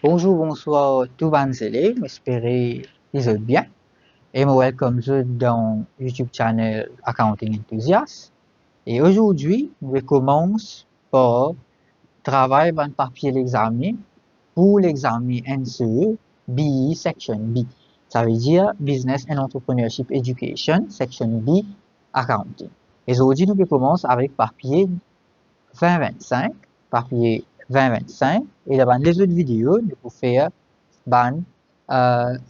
Bonjour, bonsoir, tout ban élèves, j'espère qu'ils ont bien. Et me welcome you dans YouTube channel Accounting Enthusiast. Et aujourd'hui, je commence par travailler dans papier l'examen pour l'examen NCE BE Section B. Ça veut dire Business and Entrepreneurship Education, Section B, Accounting. Et aujourd'hui, nous commençons avec papier 2025, papier 2025, et dans les autres vidéos, nous pouvons faire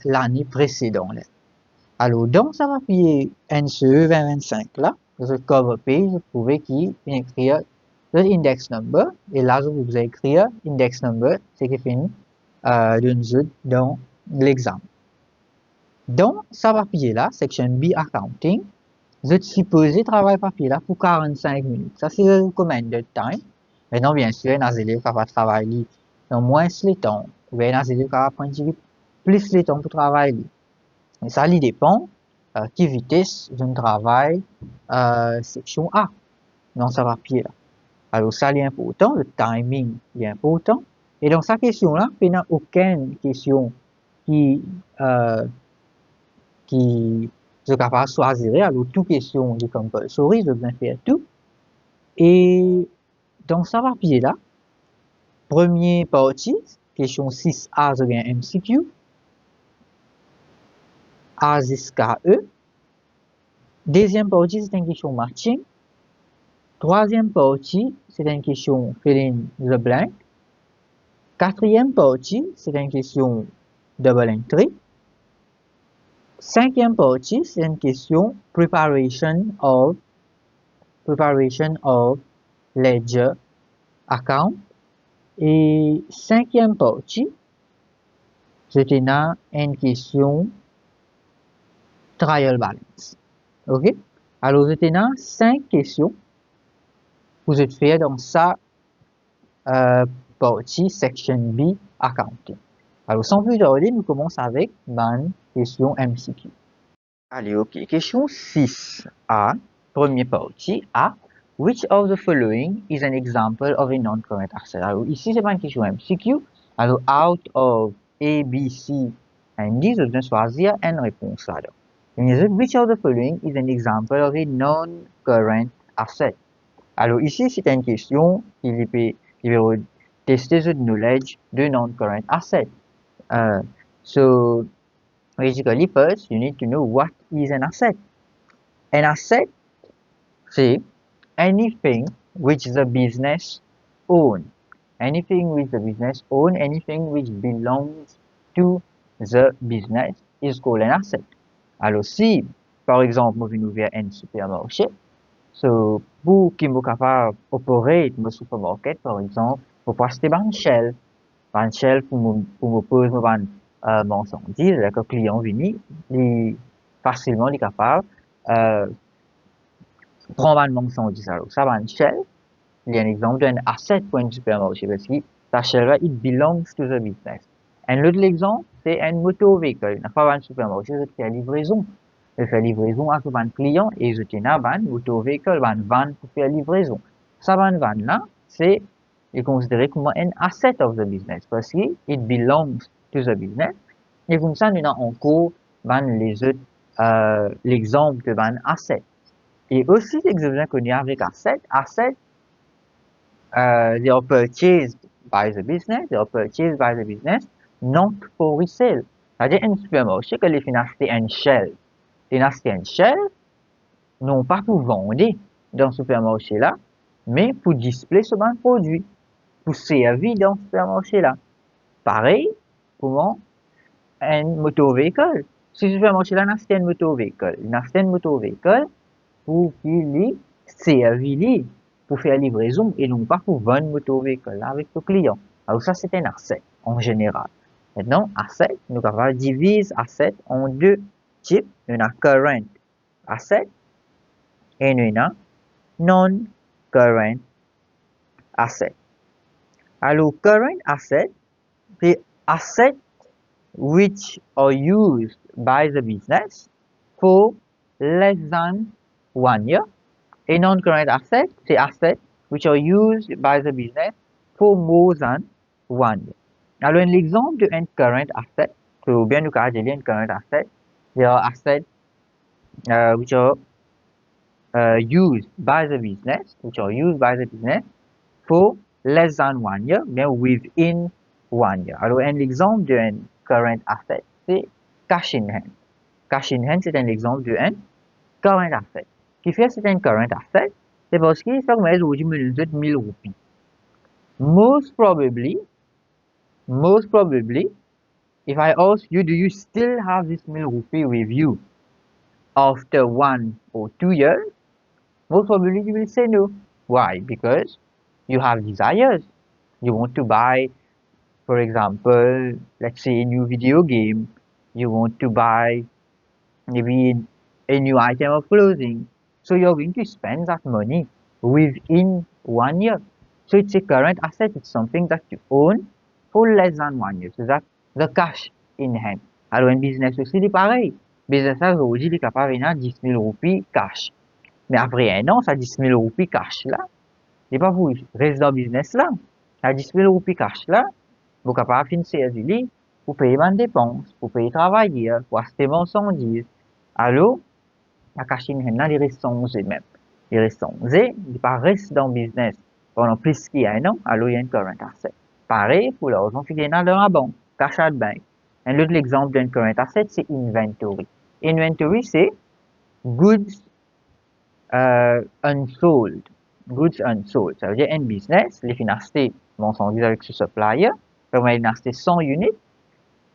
l'année précédente. Alors, dans ce papier NCE 2025 là, dans le cover page, vous pouvez écrire l'index number, et là, vous pouvez écrire index number, c'est qui finit dans l'examen. Dans ce papier là, section B accounting, vous êtes supposé travailler papier là pour 45 minutes. Ça, c'est le recommended time. Maintenant, bien sûr, il y a des élèves qui vont travailler dans moins de temps. Ou bien, il y a des élèves qui vont prendre plus de temps pour travailler. Et ça, il dépend qui vitesse je travaille section A dans ce papier-là. Alors, ça, c'est important. Le timing est important. Et dans cette question-là, il n'y a aucune question qui je suis capable de choisir. Alors, toute question de compulsory, je viens faire tout. Et dans ce papier-là, première partie, question 6A, je viens MCQ, A jusqu'à E. Deuxième partie, c'est une question matching. Troisième partie, c'est une question filling the blank. Quatrième partie, c'est une question double entry. Cinquième partie, c'est une question preparation of ledger account. Et cinquième partie, c'était une question trial balance. OK? Alors, c'était 5 questions que vous êtes fait dans sa partie section B accounting. Alors, sans plus tarder, nous commençons avec la question MCQ. Allez, OK. Question 6A, première partie A. Which of the following is an example of a non-current asset? Alors, ici, c'est pas une question MCQ. Alors, out of A, B, C, and D, je dois choisir une réponse là. Which of the following is an example of a non-current asset? Alors, ici, c'est une question qui va tester the knowledge de non-current asset. So, basically, first, you need to know what is an asset. An asset, c'est anything which the business own. Anything which the business own, anything which belongs to the business is called an asset. Alors, si, par exemple, nous venons ouvrir un supermarché, so, pour qui nous capable d'opérer dans supermarché, par exemple, pour acheter une shelf pour me poser une marchandise, que le client vient, il facilement il est capable prendre une marchandise. Alors, ça va une shelf, il y a un exemple d'un asset pour un supermarché parce que ta shelf, it belongs to the business. Un autre exemple, c'est un moto véhicule. Une fois un supermarché, je fais la livraison. Je fais la livraison à un client et je tiens un moto véhicule, une van pour faire la livraison. Ça van là, c'est considéré comme un asset of the business parce que it belongs to the business. Et comme ça, nous avons encore les autres, l'exemple de van asset. Et aussi, l'exemple qu'on a avec asset, they are purchased by the business, not for resale. C'est-à-dire, un supermarché, que les financer un shelf. Financer un shelf, non pas pour vendre dans ce supermarché-là, mais pour displayer ce bon produit, pour servir dans ce supermarché-là. Pareil, pour un moto véhicule. Si ce supermarché-là n'a pas un moto véhicule, il n'a pas un moto véhicule pour qu'il serve pour faire livraison et non pas pour vendre moto véhicule avec le client. Alors ça, c'est un asset en général. Maintenant, asset, nous avons divisé asset en deux types. Nous avons current asset et nous avons non-current asset. Alors, current asset, c'est asset which are used by the business for less than 1 year. A non-current asset, c'est assets which are used by the business for more than 1 year. Alors, l'exemple de un current asset, so bien nous avons dit un current asset, there are assets which are used by the business, for less than 1 year, mais within 1 year. Alors, un exemple d'un current asset, c'est cash in hand. Cash in hand, c'est un exemple d'un current asset. Qui fait c'est un current asset, c'est parce que ça me aujourd'hui me donne 1000 roupies. Most probably, if I ask you, do you still have this 1000 rupee with you after 1 or 2 years? Most probably you will say no. Why? Because you have desires. You want to buy, for example, let's say a new video game. You want to buy maybe a new item of clothing. So you're going to spend that money within 1 year. So it's a current asset. It's something that you own for less than 1 year. So that's the cash in hand. Alors, un business aussi, c'est pareil. Business, aujourd'hui, il est capable de venir 10 000 roupies cash. Mais après un an, ça 10 000 roupies cash là, c'est pas pour rester dans le business là. Ça 10 000 roupies cash là, vous êtes capable de financer du lit, pour payer mes dépenses, pour payer travailler, pour acheter mon marchandises. Alors, la cash in hand là, il reste songé même. Il reste songé, il pas reste dans le business pendant plus qu'un an, alors il y a une current asset. Pareil pour l'argent qui vient dans la banque, cash at bank. Un autre exemple d'un current asset, c'est inventory. Inventory, c'est goods unsold. Goods unsold. Ça veut dire un business, les financer marchandises avec ce supplier, comme il acheté 100 units,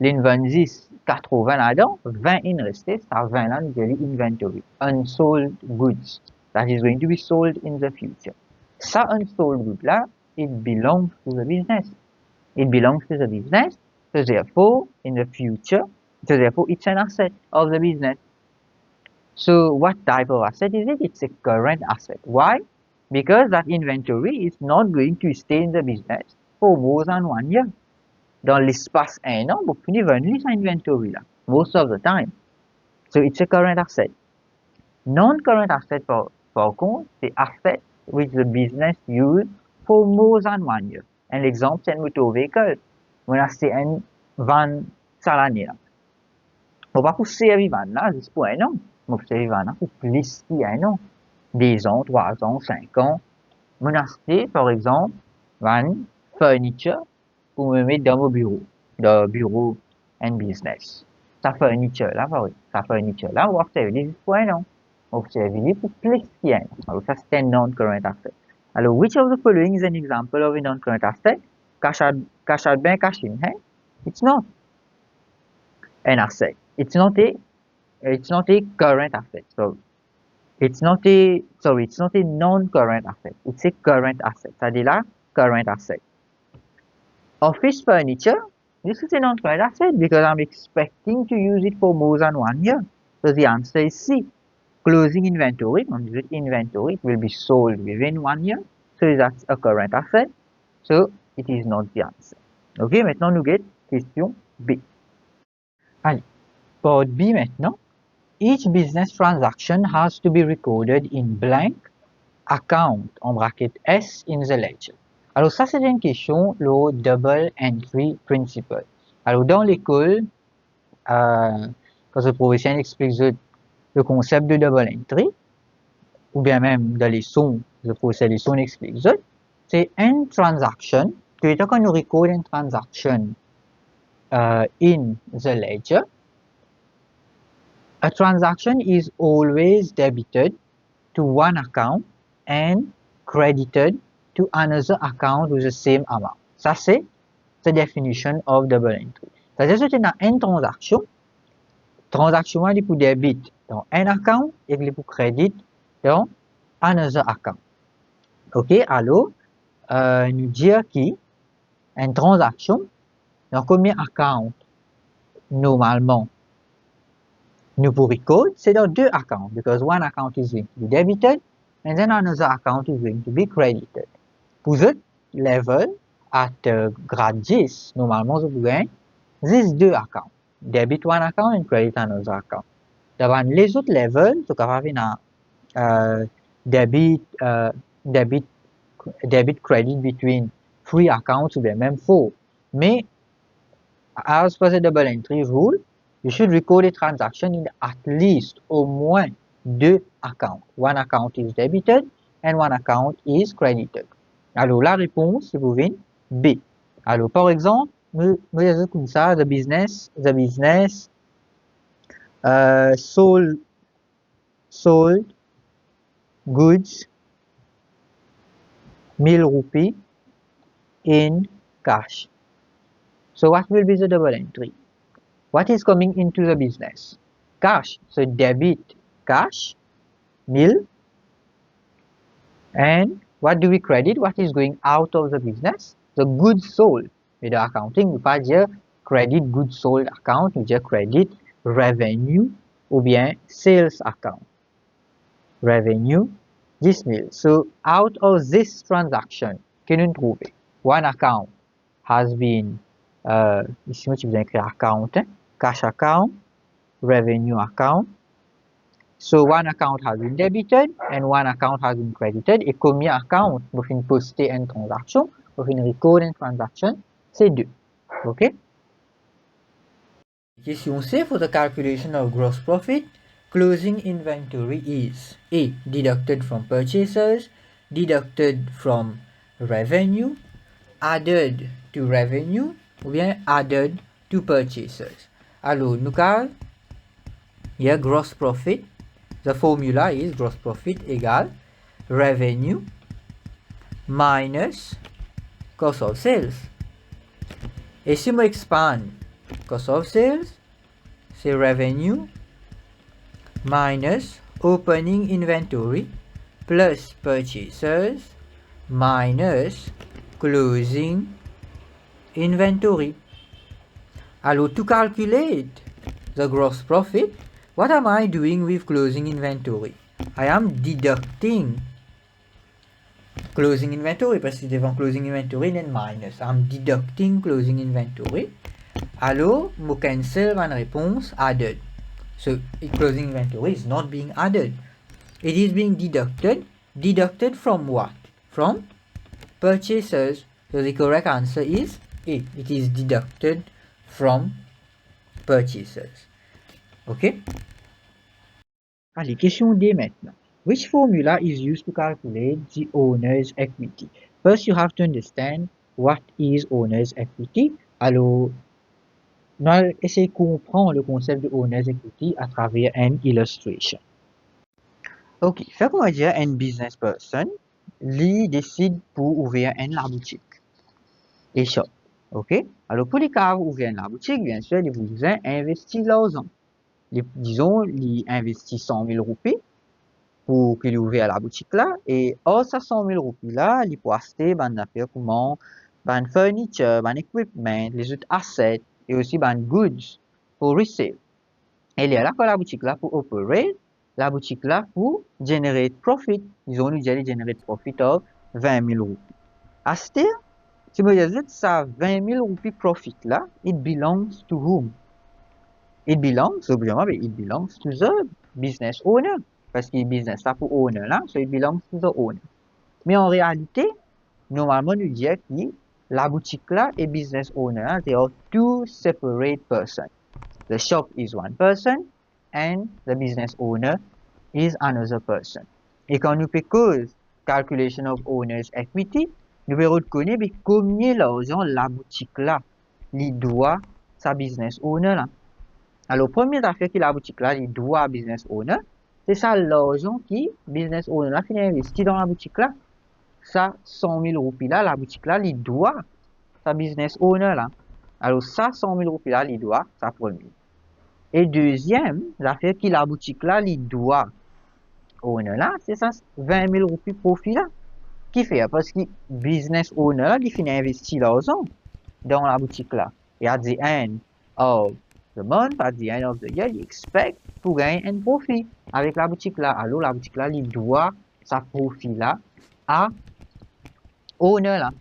les vendit 80 là-dedans, 20 in resté, ça 20 là, nous avons inventory. Unsold goods. That is going to be sold in the future. Ça unsold good là, it belongs to the business. It belongs to the business, so therefore, in the future, so therefore, it's an asset of the business. So what type of asset is it? It's a current asset. Why? Because that inventory is not going to stay in the business for more than 1 year. Dans l'espace 1 an, vous pouvez vendre this inventory là, most of the time. So it's a current asset. Non-current asset par contre, c'est asset which the business use for more than 1 year. Un exemple, c'est un motor vehicle. On a acheté un van salanier là. On va pas servir van là juste pour 1 an. On va servir van là pour plus qu'un an. 2 ans, 3 ans, 5 ans. On a acheté, par exemple, van furniture pour me mettre dans mon bureau. Dans bureau and business. Sa furniture là, on va servir juste pour 1 an. On va servir pour plus qu'un an. Alors ça, c'est un non-current asset. Alors, which of the following is an example of a non-current asset? Cash out bank, cash in hand? It's not an asset. It's not a current asset. So it's not a non-current asset. It's a current asset. C'est-à-dire là, current asset. Office furniture, this is a non-current asset because I'm expecting to use it for more than 1 year. So the answer is C. Closing inventory, it will be sold within 1 year. So that's a current asset. So it is not the answer. Ok, maintenant nous get question B. Allez, part B maintenant. Each business transaction has to be recorded in blank account, en bracket S, in the ledger. Alors ça, c'est une question, le double entry principle. Alors dans l'école, quand le professeur explique le concept de double entry, ou bien même dans les sons, le professeur les sons explique, c'est une transaction, quand nous record une transaction in the ledger, a transaction is always debited to one account and credited to another account with the same amount. Ça, c'est the definition of double entry. C'est-à-dire que dans une transaction est pour débit dans un account et il est pour crédit dans another account. Ok, alors, nous dire qu'une transaction dans combien account normalement nous pour record, c'est dans 2 accounts, because one account is going to be debited and then another account is going to be credited. Pour ce level, at grade 10, normalement, vous pouvez these 2 accounts, debit one account and credit another account. Devant les autres levels, vous avez debit credit between 3 accounts ou bien même 4. Mais as per the double entry rule, you should record a transaction in at least au moins deux accounts. One account is debited and one account is credited. Alors, la réponse, si vous voulez, B. Alors, par exemple, nous avons comme ça, the business sold goods 1000 rupees in cash. So what will be the double entry? What is coming into the business? Cash. So debit cash 1000. And what do we credit? What is going out of the business? The goods sold. With the accounting, we pas dire credit goods sold account, we dire credit revenue ou bien sales account. Revenue 10,000. So out of this transaction, que nous trouvons? One account has been, ici moi tu viens écrire account, cash account, revenue account. So one account has been debited and one account has been credited. Et combien account pour une poster une transaction, pour une record une transaction, c'est 2. OK? Question C, for the calculation of gross profit, closing inventory is A. Deducted from purchases, deducted from revenue, added to revenue, ou bien added to purchases. Alors, nous avons here gross profit. The formula is gross profit equal revenue minus cost of sales. Et si je expand cost of sales, c'est revenue minus opening inventory plus purchases minus closing inventory. Alors, to calculate the gross profit, what am I doing with closing inventory? I am deducting closing inventory parce que devant closing inventory then minus. I'm deducting closing inventory. Alors, je cancel ma réponse added. So, closing inventory is not being added. It is being deducted. Deducted from what? From purchases. So, the correct answer is A. It is deducted from purchases. OK? Allez, question D maintenant. Which formula is used to calculate the owner's equity? First, you have to understand what is owner's equity. Alors, nous allons essayer de comprendre le concept de owner's equity à travers une illustration. Ok, fait qu'on va dire une business person, lui décide pour ouvrir une la boutique. Et shop. Ok? Alors, pour les cas ouvrir la boutique, bien sûr, il vous investir l'argent. Disons, il investit 100 000 roupies pour qu'il ouvre la boutique là. Et hors ça 100 000 roupies là, il peut acheter des affaires comme des furniture, des equipment, les autres assets et aussi des goods pour resale. Et il y a là la boutique là pour opérer, la boutique là pour generate profit. Ils ont nous dit generate profit of 20 000 roupies. Acheter, si vous dites ça 20 000 roupies profit là, it belongs to whom? It belongs, obligatoirement, it belongs to the business owner. Parce que le business là pour owner là, so it belongs to the owner. Mais en réalité, normalement, nous disons que la boutique là et business owner, they are two separate persons. The shop is one person and the business owner is another person. Et quand nous faisons calculation of owner's equity, nous pouvons reconnaître combien l'argent la boutique là, lui doit sa business owner là. Alors, première affaire qui la boutique là, il doit business owner, c'est ça l'argent qui business owner là qui investi dans la boutique là. Ça 100 000 roupies là, la boutique là, il doit sa business owner là. Alors, ça 100 000 roupies là, il doit sa premier. Et deuxième, l'affaire qui la boutique là, il doit owner là, c'est ça 20 000 roupies profit là. Qui fait? Parce que business owner là, il finit investir l'argent dans la boutique là. Et at the end of the month, at the end of the year, il expect pour gagner un profit avec la boutique là. Alors, la boutique là, il doit sa profit là à owner là.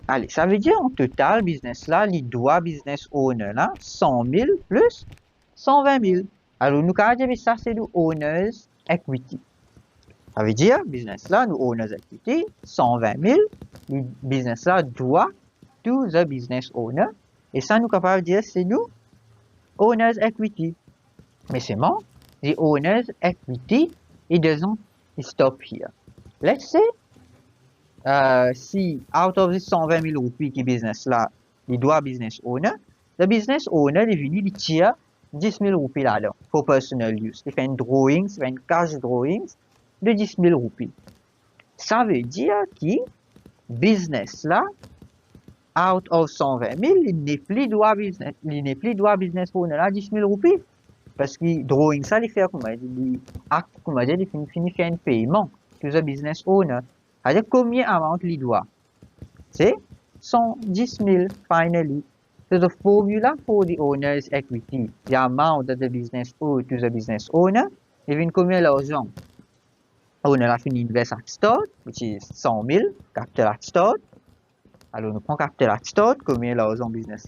Allez, ça veut dire en total, business là, il doit business owner là 100 000 plus 120 000. Alors, nous, quand on dit ça, c'est du owner's equity. Ça veut dire, business là, nous owner's equity, 120 000. Le business là doit to the business owner. Et ça, nous capables de dire, c'est nous, owner's equity. Mais c'est bon, the owner's equity, it doesn't stop here. Let's say, si out of this 120 000 roupies qui business là, il doit business owner, the business owner est venu, il tire 10 000 roupies là-dedans, for personal use. Il fait une drawing, il fait une cash drawing de 10 000 roupies. Ça veut dire que business là, out of 120 000, il n'est plus droit business owner là 10 000 roupies. Parce que drawing ça, il fait comment il acte, comment dire, il finit faire un paiement to the business owner. C'est-à-dire combien amount il doit? C'est 110 000 finally. So the formula for the owner's equity, the amount that the business owed to the business owner, il vient combien l'argent? Owner a fini invest at start, which is 100 000, capital at start. Alors, nous prenons capital at start, combien l'argent business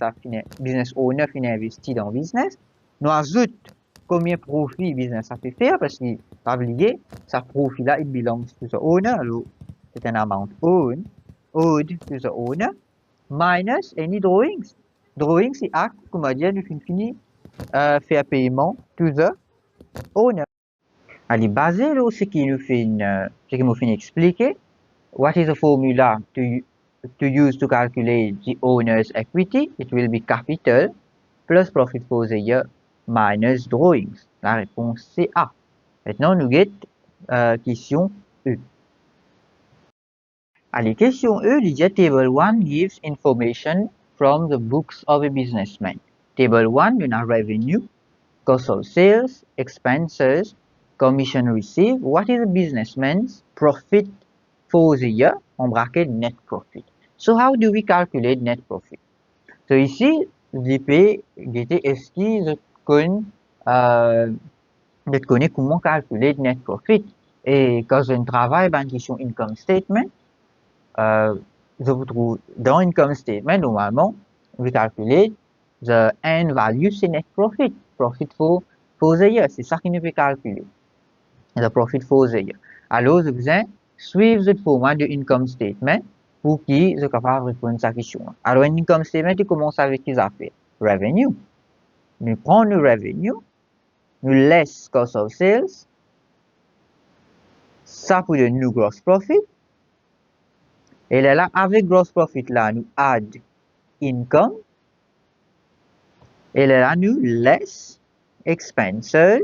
owner finit investi dans le business. Nous ajoutons combien profit business a fait faire, parce qu'il pas oublié, sa profit là, it belongs to the owner. Alors, c'est un amount owed to the owner, minus any drawings. Drawings, c'est acte, comme on dit, nous finit faire paiement to the owner. Allez, basé là, ce qui nous fait expliquer, what is the formula to use to calculate the owner's equity? It will be capital plus profit for the year minus drawings. La réponse c'est A. Maintenant, nous get question E. Allez, question E, il dit table 1 gives information from the books of a businessman. Table 1, nous avons revenue, cost of sales, expenses, commission received. What is a businessman's profit for the year? En bracket net profit. So how do we calculate net profit? So ici, l'IP, est-ce que je connais comment calculer net profit? Et quand je travaille dans la question income statement, je vous trouve dans income statement, normalement, we calculate the end value, c'est net profit. Profit for the year, c'est ça qui nous fait calculer. The profit for the year. Alors, je vous ai suivre le format de income statement pour qui je capable de répondre à cette question. Alors, un income statement, il commence avec les affaires. Revenue. Nous prenons le revenue, nous laissons cost of sales, ça pour le new gross profit. Et là, avec gross profit, là, nous add income. Et là, nous less expenses. Et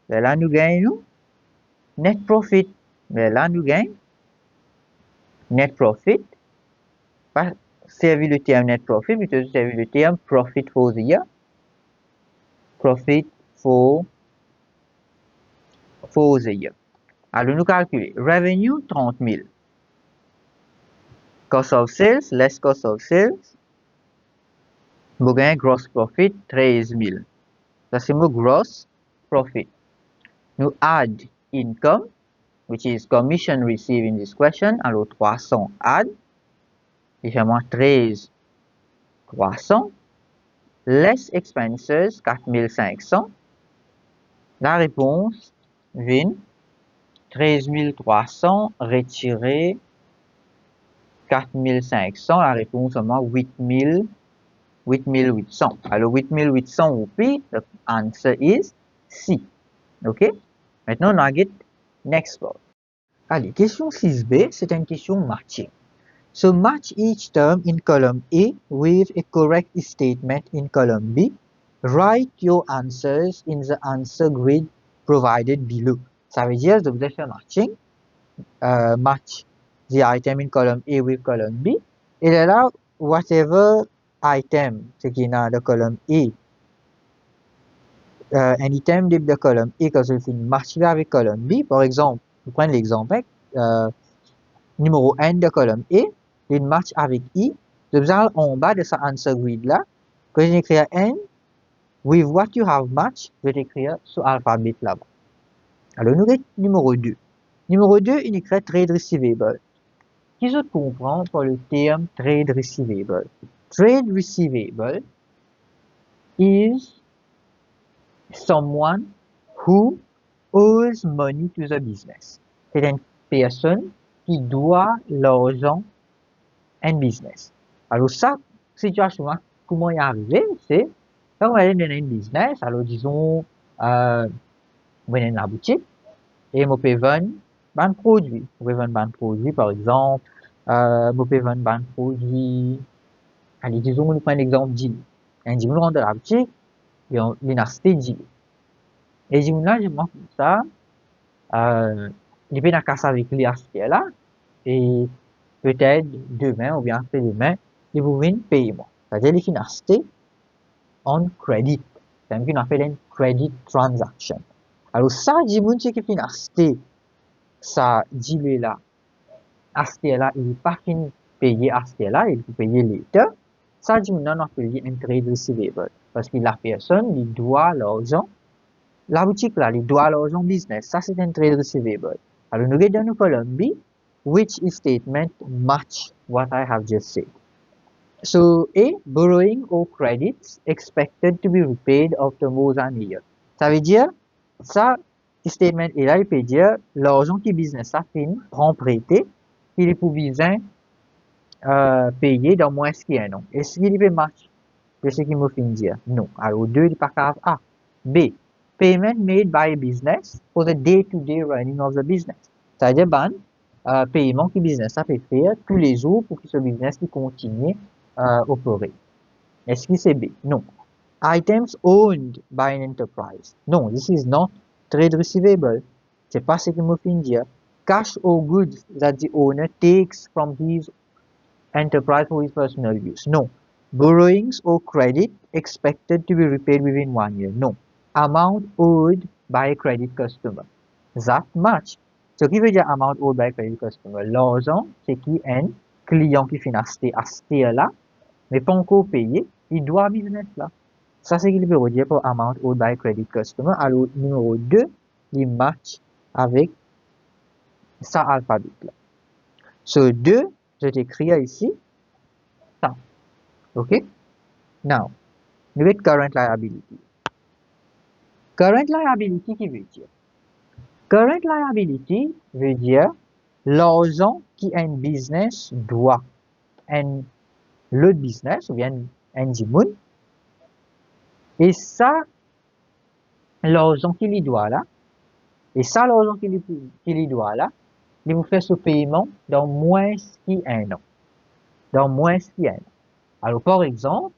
là, nous gagnons net profit. Et là, nous gagnons net profit. Pas servir le terme net profit, mais servir le terme profit for the year. Profit for the year. Alors, nous calculons revenue 30 000. Cost of sales, less cost of sales. Vous gagnez gross profit 13 000. Ça, c'est mon gross profit. Nous add income, which is commission received in this question. Alors, 300 add. Il fait moins 13 300. Less expenses, 4500. La réponse vient 13 300 retiré 4500. La réponse seulement 8800. Alors 8800 roupies, the answer is C. OK? Maintenant, on a get next part. Allez, question 6b, c'est une question matching. So match each term in column A with a correct statement in column B. Write your answers in the answer grid provided below. Ça veut dire que vous allez faire matching. Match the item in column A with column B. Et là, whatever item, ce qui est dans la colonne A, un item de la colonne A, quand je fais match avec colonne B, par exemple, je prends l'exemple, numéro N de colonne A, il match avec I, je vais en bas de sa answer grid là, quand je vais écrire N, with what you have match, je vais écrire sur l'alphabet là-bas. Alors, nous avons numéro 2. Numéro 2, il écrit trade receivable. Qui je comprends par le terme trade receivable? Trade receivable is someone who owes money to the business. C'est une personne qui doit l'argent à un business. Alors ça, situation comment y arriver, c'est quand on est dans une business, alors disons, on est dans la boutique, et on peut vendre un produit. On peut vendre un produit, par exemple, on peut vendre un produit, allez, disons, on prend un exemple d'île. Un dimanche, on rentre dans la boutique, et on a acheté d'île. Et dimanche là, je m'en fous ça, il peut dans casse avec les acheter là, et peut-être demain, ou bien après-demain, ils vont venir payer moi. C'est-à-dire, ils finissent acheter on credit. C'est-à-dire qu'on appelle une credit transaction. Alors, ça, dimanche, c'est qui finit acheter ça, dit là, acheter là, il n'est pas fini payer acheter là, il faut payer later. Ça, dit on appelle un trade receivable. Parce que la personne, il doit l'argent. La boutique là, il doit l'argent business. Ça, c'est un trade receivable. Alors, nous regardons nous Colombie, which statement match what I have just said. So, A, borrowing or credits expected to be repaid after more than a year. Ça veut dire, ça, statement est là, il peut dire, l'argent qui business a fini, prend prêté, il est pour besoin payer dans moins qu'un an. Est-ce qu'il peut match de ce qu'il me fait dire? Non. Alors, 2, il pas grave. A. B. Payment made by a business for the day-to-day running of the business. C'est-à-dire, paiement que business a fait faire tous les jours pour que ce business continue opérer. Est-ce que c'est B? Non. Items owned by an enterprise. No, this is not trade receivable. C'est pas ce qu'il me fait dire. Cash or goods that the owner takes from his enterprise for his personal use. No. Borrowings or credit expected to be repaid within 1 year. No. Amount owed by a credit customer. That much. Ce qui veut dire amount owed by a credit customer. L'argent, c'est qui un client qui finit acheter là, mais pas encore payé, il doit business là. Ça, c'est ce qu'il veut dire pour amount owed by a credit customer. Alors, numéro 2, il match avec ça alphabet là. So, 2, je t'écris ici, ça. OK? Now, nous avons current liability. Current liability qui veut dire? Current liability veut dire l'argent qu'un business doit. Le business, ou bien un dimoun. Et ça, l'argent qu'il y doit là, et ça, l'argent qu'il y doit là, il vous fait ce paiement dans moins qu'un an. Dans moins qu'un an. Alors, par exemple,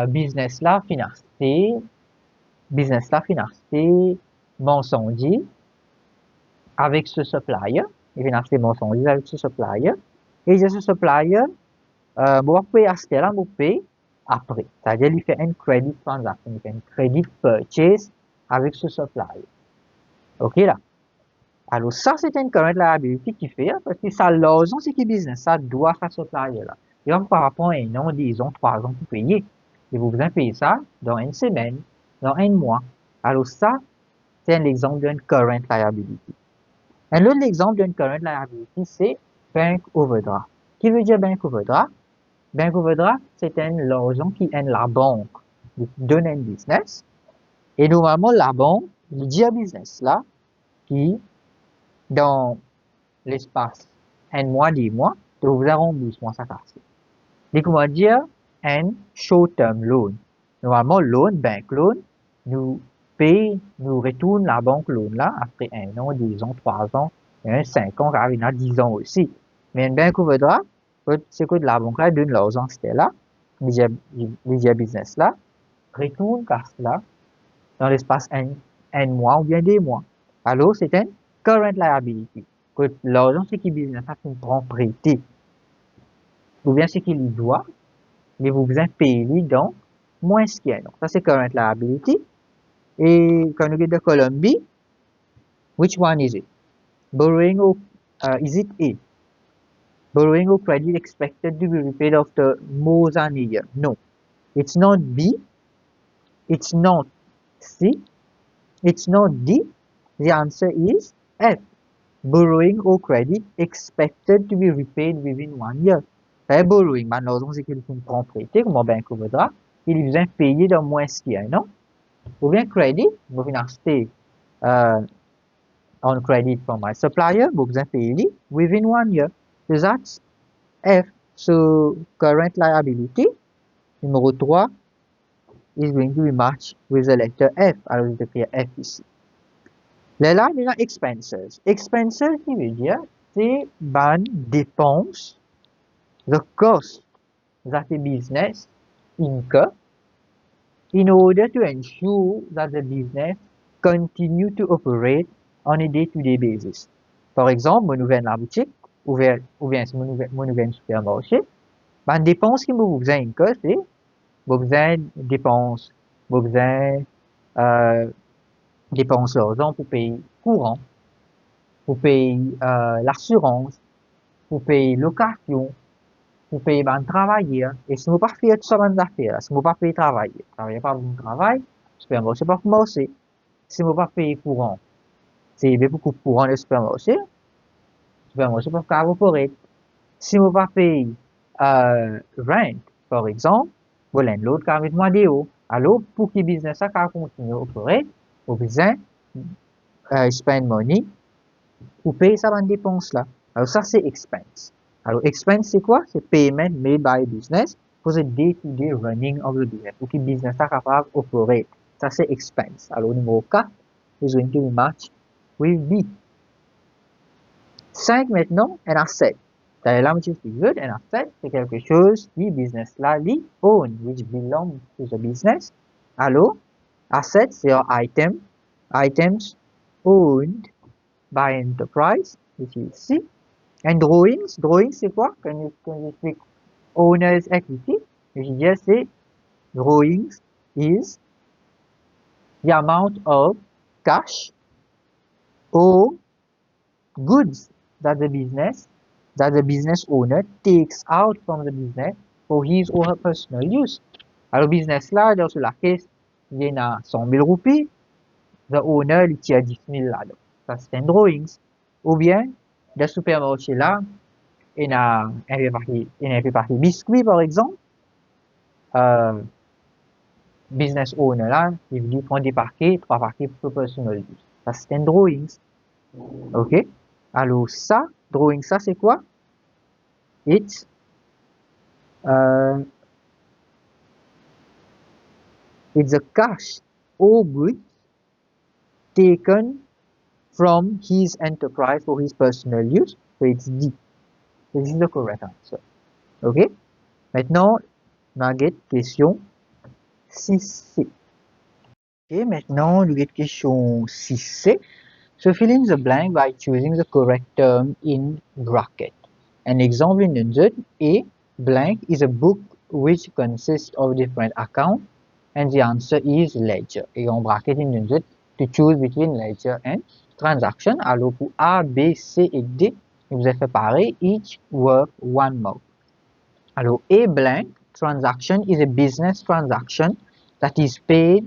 business là financé Monsondi avec ce supplier, il financé Monsondi avec ce supplier, et ce supplier, vous pouvez acheter là, vous payez après. C'est-à-dire, il fait une credit transaction, il fait une credit purchase avec ce supplier. OK là? Alors, ça, c'est une current liability qui fait, parce que ça, l'argent, c'est qui business, ça doit faire supplier là. Et donc, par rapport à un an, disons, 3 ans pour payer, et vous besoin payer ça dans une semaine, dans un mois. Alors, ça, c'est un exemple d'une current liability. Un autre exemple d'une current liability, c'est bank overdraft. Qui veut dire bank overdraft? Bank overdraft, c'est l'argent qui est la banque donne un business. Et normalement, la banque, il dit à business là, qui, dans l'espace un mois, 10 mois, de vous rembourser ça casse. Et comment dire un short-term loan. Normalement, loan, bank loan, nous paye, nous retourne la banque loan là après 1 an, 2 ans, 3 ans, 5 ans, car il y a 10 ans aussi. Mais un bank overdraft, c'est que la banque là donne l'argent, c'était là, les business là, retourne casse là, dans l'espace un mois ou bien 2 mois. Alors, c'est un current liability. Que l'argent, c'est qui business là, qui prend prêté. Ou bien c'est qu'il doit, mais vous besoin payer dans moins ce qu'il y a. Donc, ça, c'est current liability. Et quand nous regardons de Colombie, which one is it? Borrowing or, is it A? Borrowing or credit expected to be repaid after more than a year? No. It's not B. It's not C. It's not D. The answer is F. Borrowing or credit expected to be repaid within 1 year. Borrowing, l'argent, c'est qu'il prend prêté, comme un banque overdraft, il est besoin payer dans moins ce qu'il y a, non? Ou bien credit, vous venez acheter on credit from my supplier, vous besoin payer within 1 year. So that's F. So current liability Numéro 3 is going to be matched with the letter F. Alors, je vais écrire F ici. Là, il y a expenses. Expenses, qui veut dire, c'est ban dépenses, the cost that the business incur in order to ensure that the business continue to operate on a day-to-day basis. Par exemple, moi, nous venons la boutique, ou bien si moi, nous venons supermarché, ben, dépenses qui me besoin incur, c'est, besoin dépenses, besoin, dépenses l'argent pour payer courant, pour payer l'assurance, pour payer location, pour payer ben travailler. Et si vous pas faire tout ça ben affaires, si vous pas payer travailler pas bon travail, supermarché pas commencer. Si vous pas payer courant, c'est beaucoup de courant le supermarché pas corporate. Si vous pas payer rent, par exemple, vous landlord qui met moi dehors. Alors pour que business ça continue à opérer, vous besoin spend money pour payer ça bonne dépense là. Alors ça c'est expense. Alors expense c'est quoi? C'est payment made by business for the day-to-day running of the business. Pour que le business soit capable d'opérer. Ça c'est expense. Alors numéro 4 is going to be matched with B. 5 maintenant, un asset. Là, je suis good, un asset c'est quelque chose qui business là, li own, which belongs to the business. Alors, asset c'est un item, items owned by enterprise, which is C. And drawings, drawings c'est quoi? Quand je speak owner's equity, je dis c'est drawings is the amount of cash or goods that the business owner takes out from the business for his or her personal use. Alors business là, dans la caisse, il y a 100 000 roupies, the owner il tient 10 000 là. Ça c'est un drawings. Ou bien, dans le supermarché là, il y a un peu partie biscuit par exemple. Business owner là, il dit prendre des paquets, 3 paquets pour personal use. Ça c'est un drawings. Ok? Alors ça, drawing ça c'est quoi? It's a cash or goods taken from his enterprise for his personal use. So it's D. This is the correct answer. Ok? Maintenant, nugget question 6C. Ok, maintenant, nugget question 6C. So fill in the blank by choosing the correct term in bracket. An example in the A blank is a book which consists of different accounts and the answer is ledger. Et en bracket in the to choose between ledger and transaction. Alors pour A, B, C et D, je vous ai fait pareil, each worth one more. Alors A blank transaction is a business transaction that is paid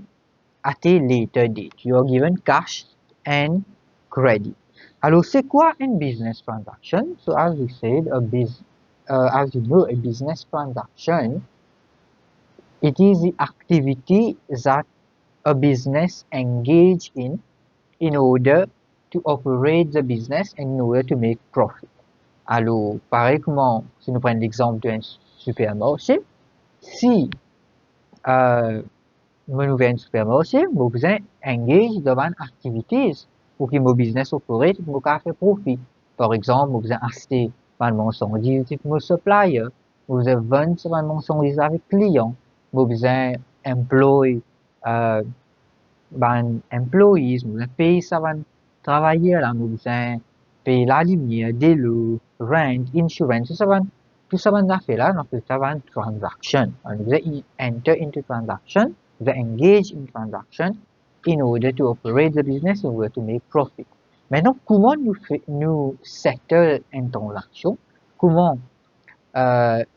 at a later date. You are given cash and credit. Alors, c'est quoi une business transaction? So, as we said, as you know, a business transaction, it is the activity that a business engage in order to operate the business and in order to make profit. Alors, pareil comment, si nous prenons l'exemple d'un supermarché, si nous venons un supermarché, nous besoin engage dans activities pour que mon business opère, pour qu'on fasse profit. Par exemple, nous besoin acheter une marchandise avec mon supplier, nous besoin vendre une marchandise avec client, nous besoin employer employees, nous besoin payer ça travailler là, nous besoin payer la lumière, des lots, rent, insurance, tout ça va faire là, donc ça va transaction. Nous besoin enter into transaction, nous engage in transaction in order to operate the business, in order to make profit. Maintenant, comment nous settle une transaction? Comment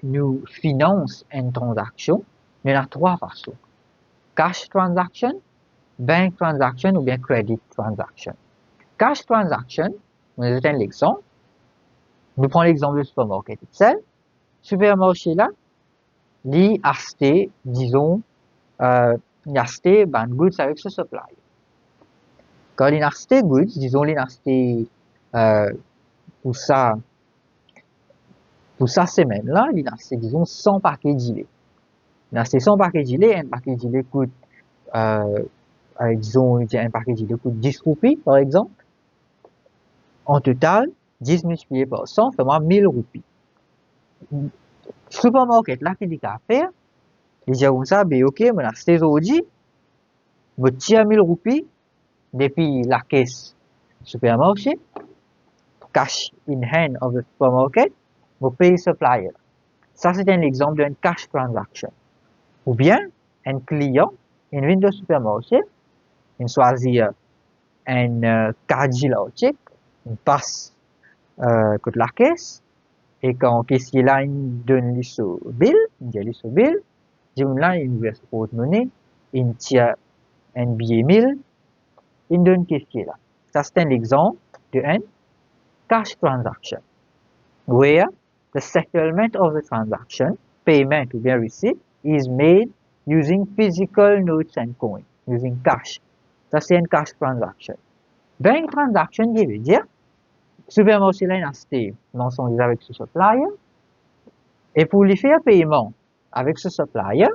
nous finance une transaction? Il y en a 3 façons. Cash transaction, bank transaction ou bien credit transaction. Cash transaction, nous avons l'exemple. Nous prenons l'exemple du supermarché itself. Supermarché là, il a acheté, disons, il a acheté goods avec ce supplier. Quand il a acheté goods, disons, il a acheté pour sa semaine là, il a acheté, disons, 100 paquets d'îlets. Dans c'est son paquet gilet, un paquet gilet coûte, disons, un paquet gilet coûte 10 roupies, par exemple. En total, 10 multiplié par 100 fait moi 1000 roupies. Supermarket là, qui dit qu'à faire, il dit comme ça, ben ok, mais là, c'est aujourd'hui, vous tirez 1000 roupies, depuis la caisse supermarché, cash in hand of the supermarket, vous payez supplier. Ça, c'est un exemple d'une cash transaction. Ou bien, un client, il vient de supermarché, il choisit un carte logique, il passe contre la caisse, et quand le caissier là, il donne lui ce bill, il dit lui ce bill, il dit là, il ouvre son porte-monnaie, il tire un billet 1000, il donne le caissier là. Ça, c'est un exemple d'une cash transaction, where the settlement of the transaction, payment ou bien receipt, is made using physical notes and coins, using cash. Ça, c'est une cash transaction. Bank transaction, qui veut dire, supermarché là, il a acheté marchandises avec ce supplier, et pour lui faire paiement avec ce supplier,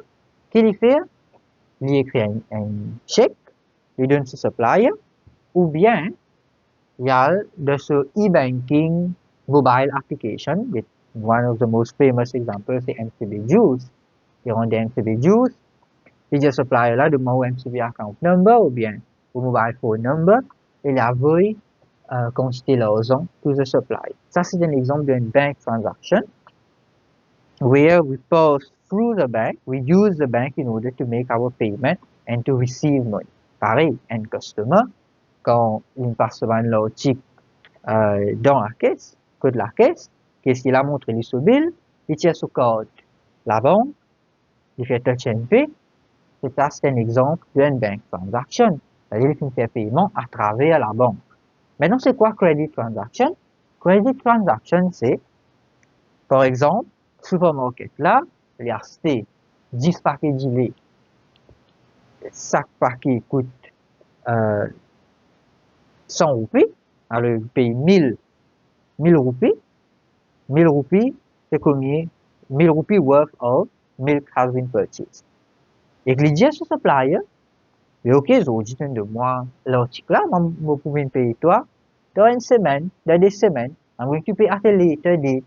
qu'il fait, il écrit un chèque, il donne ce supplier, ou bien, il y a de ce e-banking mobile application, with one of the most famous examples, c'est MCB Juice. Il rend des MCB Juice, il dit supplier là, demande MCB account number, ou bien, au mobile phone number, il envoie quantité d'argent to the supplier. Ça, c'est un exemple d'une bank transaction, where we pass through the bank, we use the bank in order to make our payment and to receive money. Pareil, un customer, quand il passe devant l'article dans la caisse, code la caisse, qu'est-ce qu'il a montré les sous bill, il tire son code la banque, il fait touch and pay, et ça c'est un exemple d'une bank transaction, c'est-à-dire qu'il fait paiement à travers la banque. Maintenant, c'est quoi credit transaction? Credit transaction, c'est, par exemple, supermarket là, il a acheté 10 paquets de lait, chaque paquet coûte 100 roupies, alors il paye 1000 roupies. 1000 roupies, c'est combien? 1000 roupies worth of milk has been purchased. Et qu'il dit à ce supplier, mais ok, aujourd'hui, de moi, l'article là, moi, vous pouvez me payer toi, dans une semaine, dans des semaines, I'm going to pay at a later date.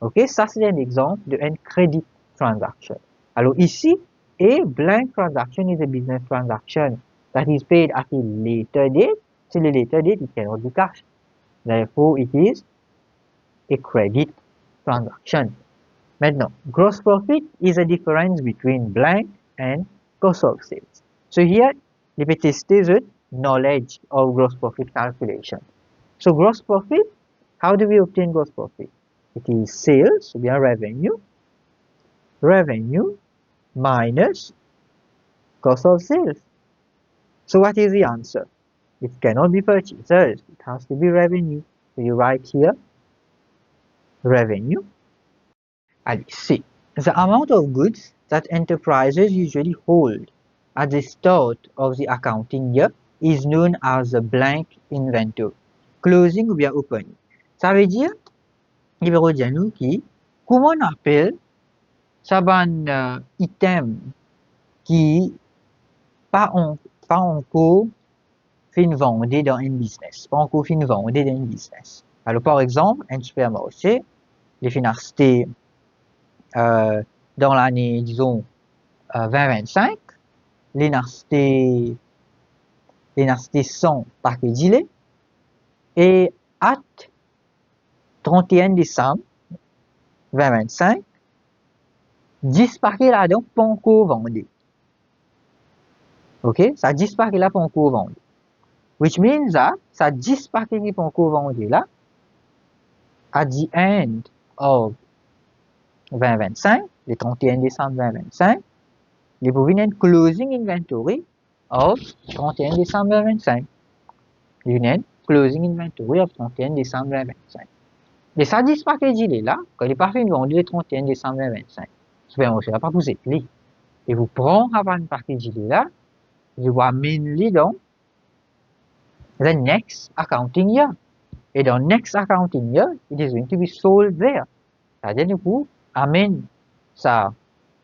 Ok, ça c'est un exemple d'une credit transaction. Alors ici, a blank transaction is a business transaction that is paid at a later date. So the later date, it cannot be cash. Therefore, it is a credit transaction. Maintenant, gross profit is a difference between blank and cost of sales. So here, we will test the knowledge of gross profit calculation. So gross profit, how do we obtain gross profit? It is sales, so we have revenue minus cost of sales. So what is the answer? It cannot be purchased, it has to be revenue. So you write here, revenue. Allez, C. The amount of goods that enterprises usually hold at the start of the accounting year is known as the blank inventory. Closing ou bien opening. Ça veut dire, il veut dire nous qui, comment on appelle ça un item qui pas encore fin vendre dans un business, pas encore fin vendre dans un business. Alors par exemple, un supermarché, il finit acheter dans l'année, disons, 2025, il a acheté 100 paquets de lait et à 31 décembre 2025, 10 paquets là-dedans pas encore vendus. Ok, ça 10 paquets là pas encore vendus. Which means that ça 10 paquets qui pas encore vendus là, at the end of 2025, le 31 décembre 2025, il vous vient un closing inventory of 31 décembre 2025. Il vient un closing inventory of 31 décembre 2025. Et ça 10 paquets de là, quand il est pas fait vendu le 31 décembre 2025, supermarché va pas vous appeler. Et vous prenez avant une paquet de là, you are mainly dans the next accounting year. Et dans next accounting year, it is going to be sold there. C'est-à-dire, du coup, amène ça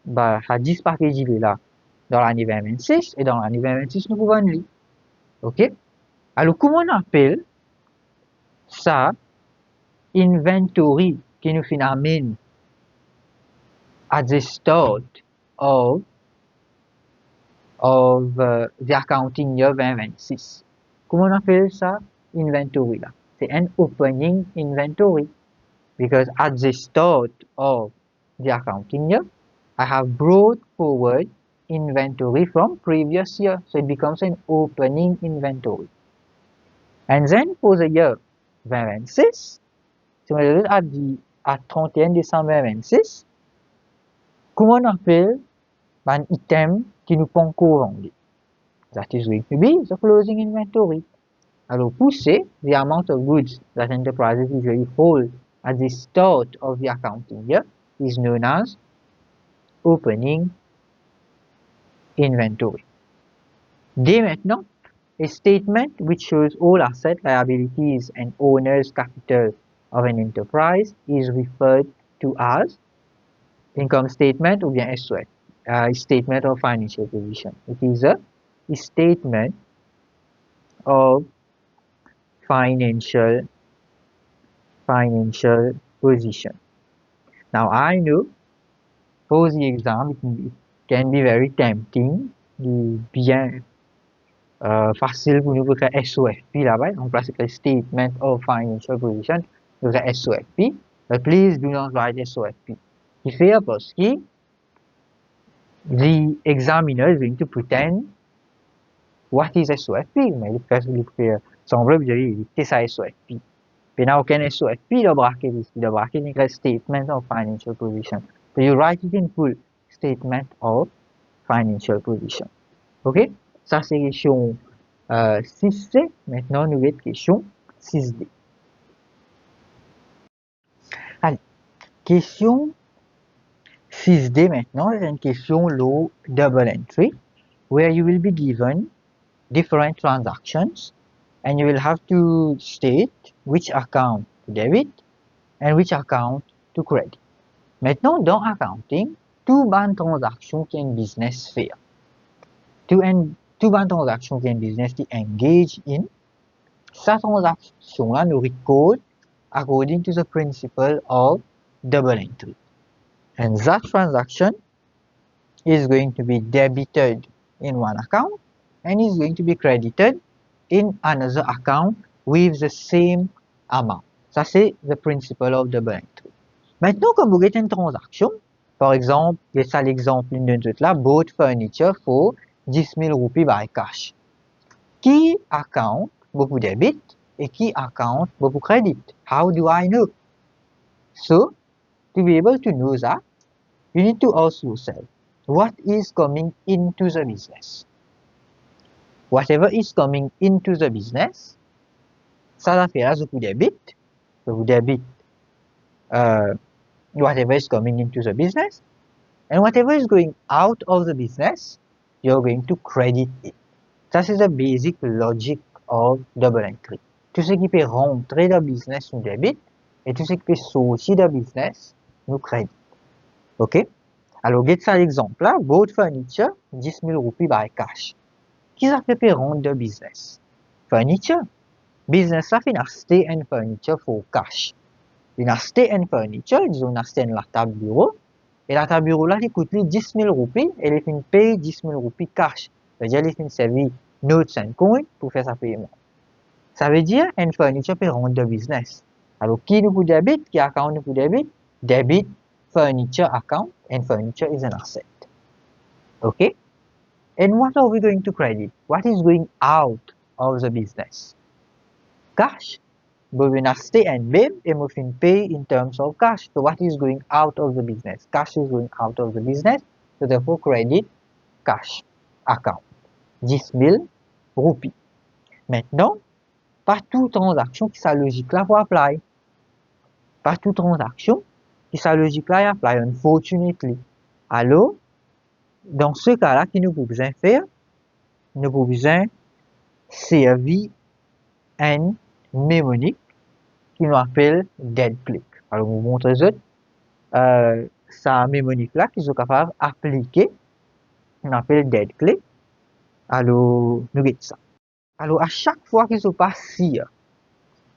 bah, à 10 paquets d'îles là, dans l'année 2026, et dans l'année 2026, nous pouvons vendre. OK? Alors, comment on appelle ça, inventory, qui nous fait amener at the start of the accounting year 2026. Comment on appelle ça, inventory là? C'est un opening inventory. Because at the start of the accounting year, I have brought forward inventory from previous year. So it becomes an opening inventory. And then for the year 2026, so at 31 décembre 2026, comment on appelle un item qui nous prend courant? That is going to be the closing inventory. Alors, pousser the amount of goods that enterprises usually hold at the start of the accounting year is known as opening inventory. Dès maintenant, a statement which shows all assets, liabilities, and owner's capital of an enterprise is referred to as income statement or bien SOF, statement of financial position. It is a statement of financial position. Now I know for the exam it can be very tempting, bien facile pour nous pour faire SOFP là-bas, on place le statement of financial position, nous faire SOFP, but please do not write SOFP. Qui fait parce que the examiner is going to pretend what is SOFP, mais il fait semblant que c'est ça SOFP. Puis now aucun SOFP le bracket ici, le bracket est statement of financial position. So you write it in full, statement of financial position. Ok? Ça c'est question 6C. Maintenant nous avons question 6D. Allez, question 6D maintenant, c'est une question low double entry, where you will be given different transactions and you will have to state which account to debit and which account to credit. Maintenant, dans accounting, tout ban transaction qui est business faire. Tout ban transaction qui est business qui engage in, sa transaction là nous record according to the principle of double entry. And that transaction is going to be debited in one account and is going to be credited in another account with the same amount. Ça, c'est the principle of double entry. Maintenant, comme vous avez une transaction, par exemple, il y a ça l'exemple d'une autre là, bought furniture for 10 000 roupies by cash. Qui account beaucoup debit et qui account beaucoup credit? How do I know? So, to be able to know that, you need to ask yourself, what is coming into the business? Whatever is coming into the business, ça va faire vous debit, vous debit whatever is coming into the business, and whatever is going out of the business, you're going to credit it. Ça c'est the basic logic of double entry. Tout ce qui peut rentrer dans le business nous debit, et tout ce qui peut sortir dans le business nous credit. Ok? Alors, get ça l'exemple là, bought furniture, 10 000 roupies by cash. Qui ça fait rendre de business? Furniture. Business ça fait acheter un furniture for cash. Il acheter un furniture, disons acheter une table bureau, et la table bureau là, il coûte 10 000 roupies, et il fait payer 10 000 roupies cash. Ça veut dire, il fait servir notes and coins pour faire sa paiement. Ça veut dire, un furniture peut rendre de business. Alors, qui nous peut debit, qui account nous peut debit? Debit furniture account, and furniture is an asset. Okay? And what are we going to credit? What is going out of the business? Cash. But we not stay and BIM, and we can pay in terms of cash. So what is going out of the business? Cash is going out of the business. So therefore credit cash account. 10 000 roupies. Maintenant, pas toute transaction qui sa logique là pour apply. Pas toute transaction qui sa logique là apply, unfortunately. Alors, dans ce cas-là, qui nous peut besoin faire? Nous avons besoin servir un mnémonique qui nous appelle dead click. Alors, vous montre ça. sa mémonique là qui sont capables d'appliquer, on appelle dead click. Alors, nous avons ça. Alors, à chaque fois qu'ils sont passés,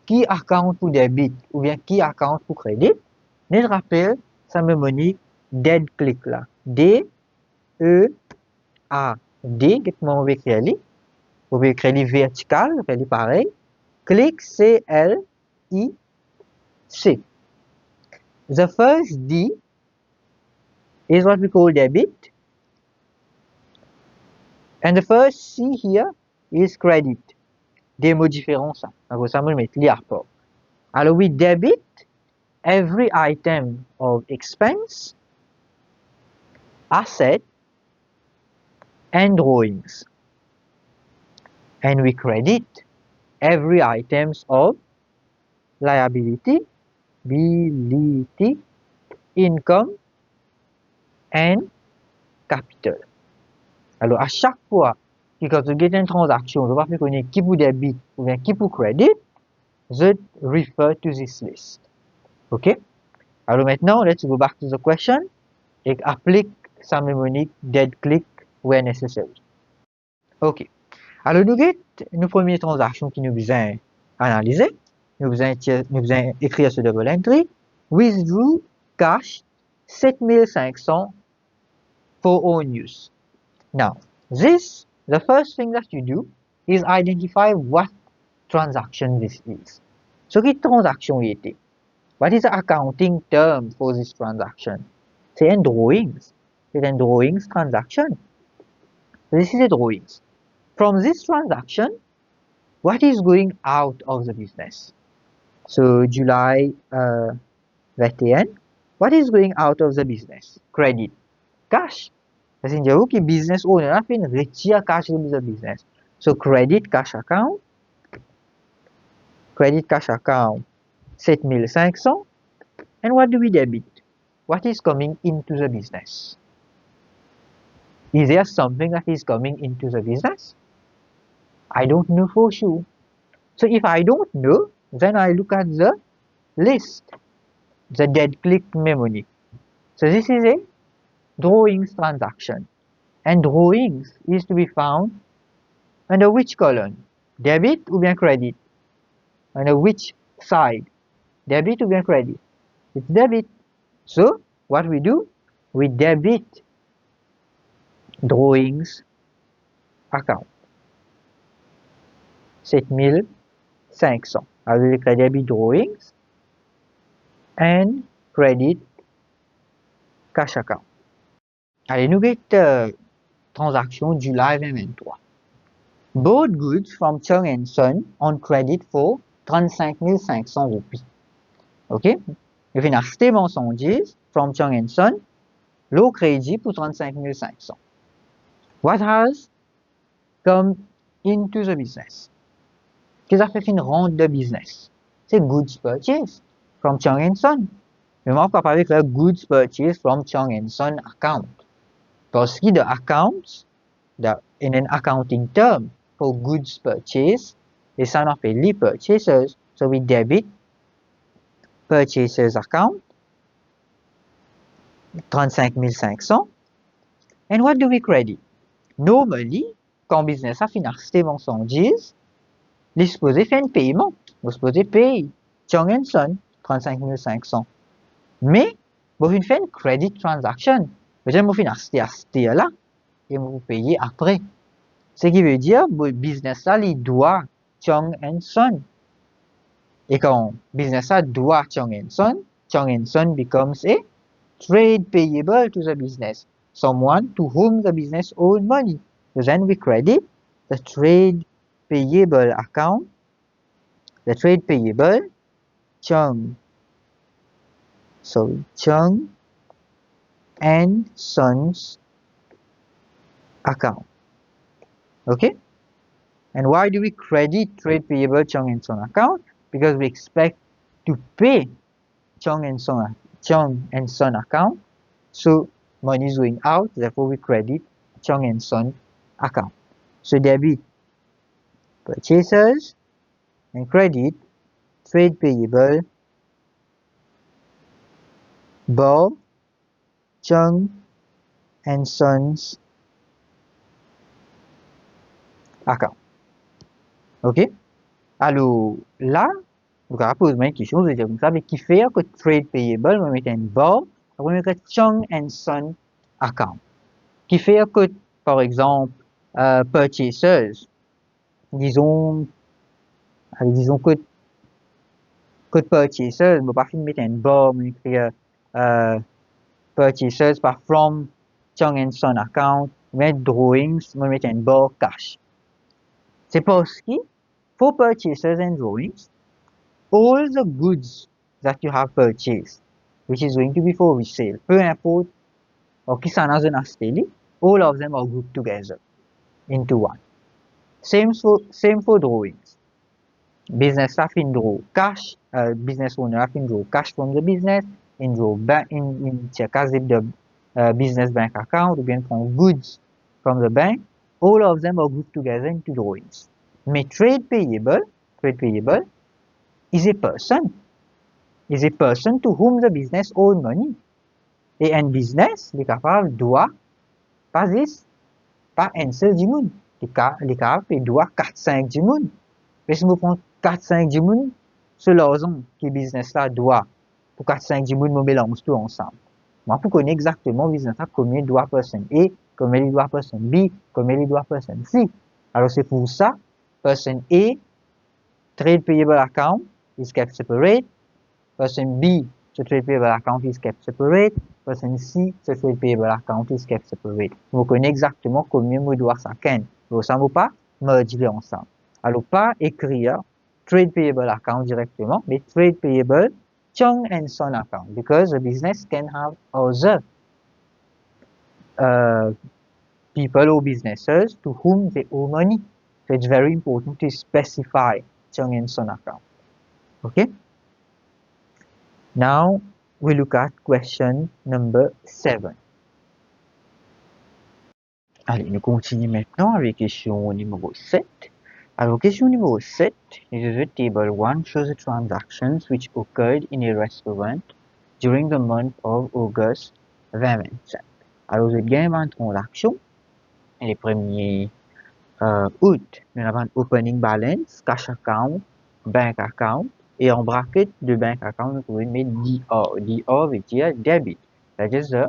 qui account pour débit ou bien qui account pour crédit, nous rappelle sa mémonique dead click là. D, E, A, D, comment on va écrire lui? On va écrire lui vertical, on va écrire pareil. Click, C, L, I, C. The first D is what we call debit. And the first C here is credit. Des mots différents ça. Donc ça me met les rapports. Alors we debit every item of expense, asset, and drawings. And we credit every items of liability, income, and capital. Alors, à chaque fois que quand vous avez une transaction, vous ne pouvez pas connaître qui pour débit ou bien qui pour crédit, je refer to this list. OK? Alors maintenant, let's go back to the question et applique sa mémonique dead click where necessary. OK. Alors, nous avons une première transaction qui nous besoin analyser. Nous besoin écrire ce double entry. Withdrew cash 7500 for own use. Now, the first thing that you do is identify what transaction this is. So, quelle transaction était? What is the accounting term for this transaction? C'est un drawings. C'est un drawings transaction. This is a drawings. From this transaction, what is going out of the business? So, July 21, what is going out of the business? Credit. Cash. C'est-à-dire que business owner a fait une retire cash de the business. So, credit cash account 7500. And what do we debit? What is coming into the business? Is there something that is coming into the business? I don't know for sure. So if I don't know, then I look at the list, the dead click mnemonic. So this is a drawings transaction. And drawings is to be found under which column? Debit ou bien credit? Under which side? Debit ou bien credit? It's debit. So what we do? We debit drawings account. 7500. Alors, we debit drawings and credit cash account. Allez, nous avons transaction July 2023. Bought goods from Chung & Son on credit for 35 500 roupies. OK? Nous avons acheté mensonges from Chung & Son, low crédit pour 35 500. What has come into the business? Qu'est-ce qui a fait une rente de business? C'est goods purchase from Chung & Son. Mais moi, je parle avec le goods purchase from Chung & Son account. Parce que the accounts, in an accounting term for goods purchase, is son of a purchasers. So we debit purchasers account 35 500. And what do we credit? Normally, quand business a fini acheter mensonges, il est supposé faire un paiement. Il est supposé payer Chung & Son 35 500. Mais, vous faites une credit transaction. Vous faites acheter là et vous payez après. Ce qui veut dire que business là, il doit Chung & Son. Et quand business là doit Chung & Son becomes a trade payable to the business. Someone to whom the business owed money. So then we credit the trade payable account, the trade payable Chung and Son's account. Okay? And why do we credit trade payable Chung & Son account? Because we expect to pay Chung & Son account. So money is going out, therefore we credit Chung & Son account. So debit purchasers and credit trade payable bar Chung and Sons account. OK? Alors, là, vous poser une question, vous dire comme ça, mais qui fait que trade payable, on met un bar, on met Chung and Son account. Qui fait que, par exemple, purchasers, disons que purchasers, on va pas mettre un bar, on écrit purchasers par from Chung and Son account, on met drawings, on met un bar cash. C'est parce que for purchasers and drawings, all the goods that you have purchased, which is going to be for resale, peu importe qui s'en a acheté, all of them are grouped together into one. Same for drawings. Business staff in draw cash, business owner in draw cash from the business, in draw bank in check as if the business bank account, again from goods from the bank, all of them are grouped together into drawings. Mais trade payable is a person to whom the business owes money. Et un business, les capables doit pas 10, pas un seul du monde. Les capables doit 4-5 du monde. Mais si vous prenez 4-5 du monde, c'est l'argent que le business là doit. Pour 4-5 du monde, nous mélangeons tout ensemble. Moi, pour connaître exactement le business là, combien il doit personne A, combien il doit personne B, combien il doit personne C. Alors c'est pour ça, person A, trade payable account is kept separate. Person B, the trade payable account is kept separate. Person C, the trade payable account is kept separate. Vous connaissez exactement combien vous doit chacun. Vous savez pas, merger ensemble. Alors, pas écrire trade payable account directement, mais trade payable Chung and Son account, because a business can have other people or businesses to whom they owe money. So it's very important to specify Chung and Son account. Okay? Now, we look at question number 7. Allez, nous continuons maintenant avec question numéro 7. Alors, question numéro 7 is the table 1 shows the transactions which occurred in a restaurant during the month of August 2027. Alors, je gagne une transaction. Les premiers août, nous avons opening balance, cash account, bank account, et en bracket de bank account, nous pouvons mettre DR. DR veut dire debit. That is the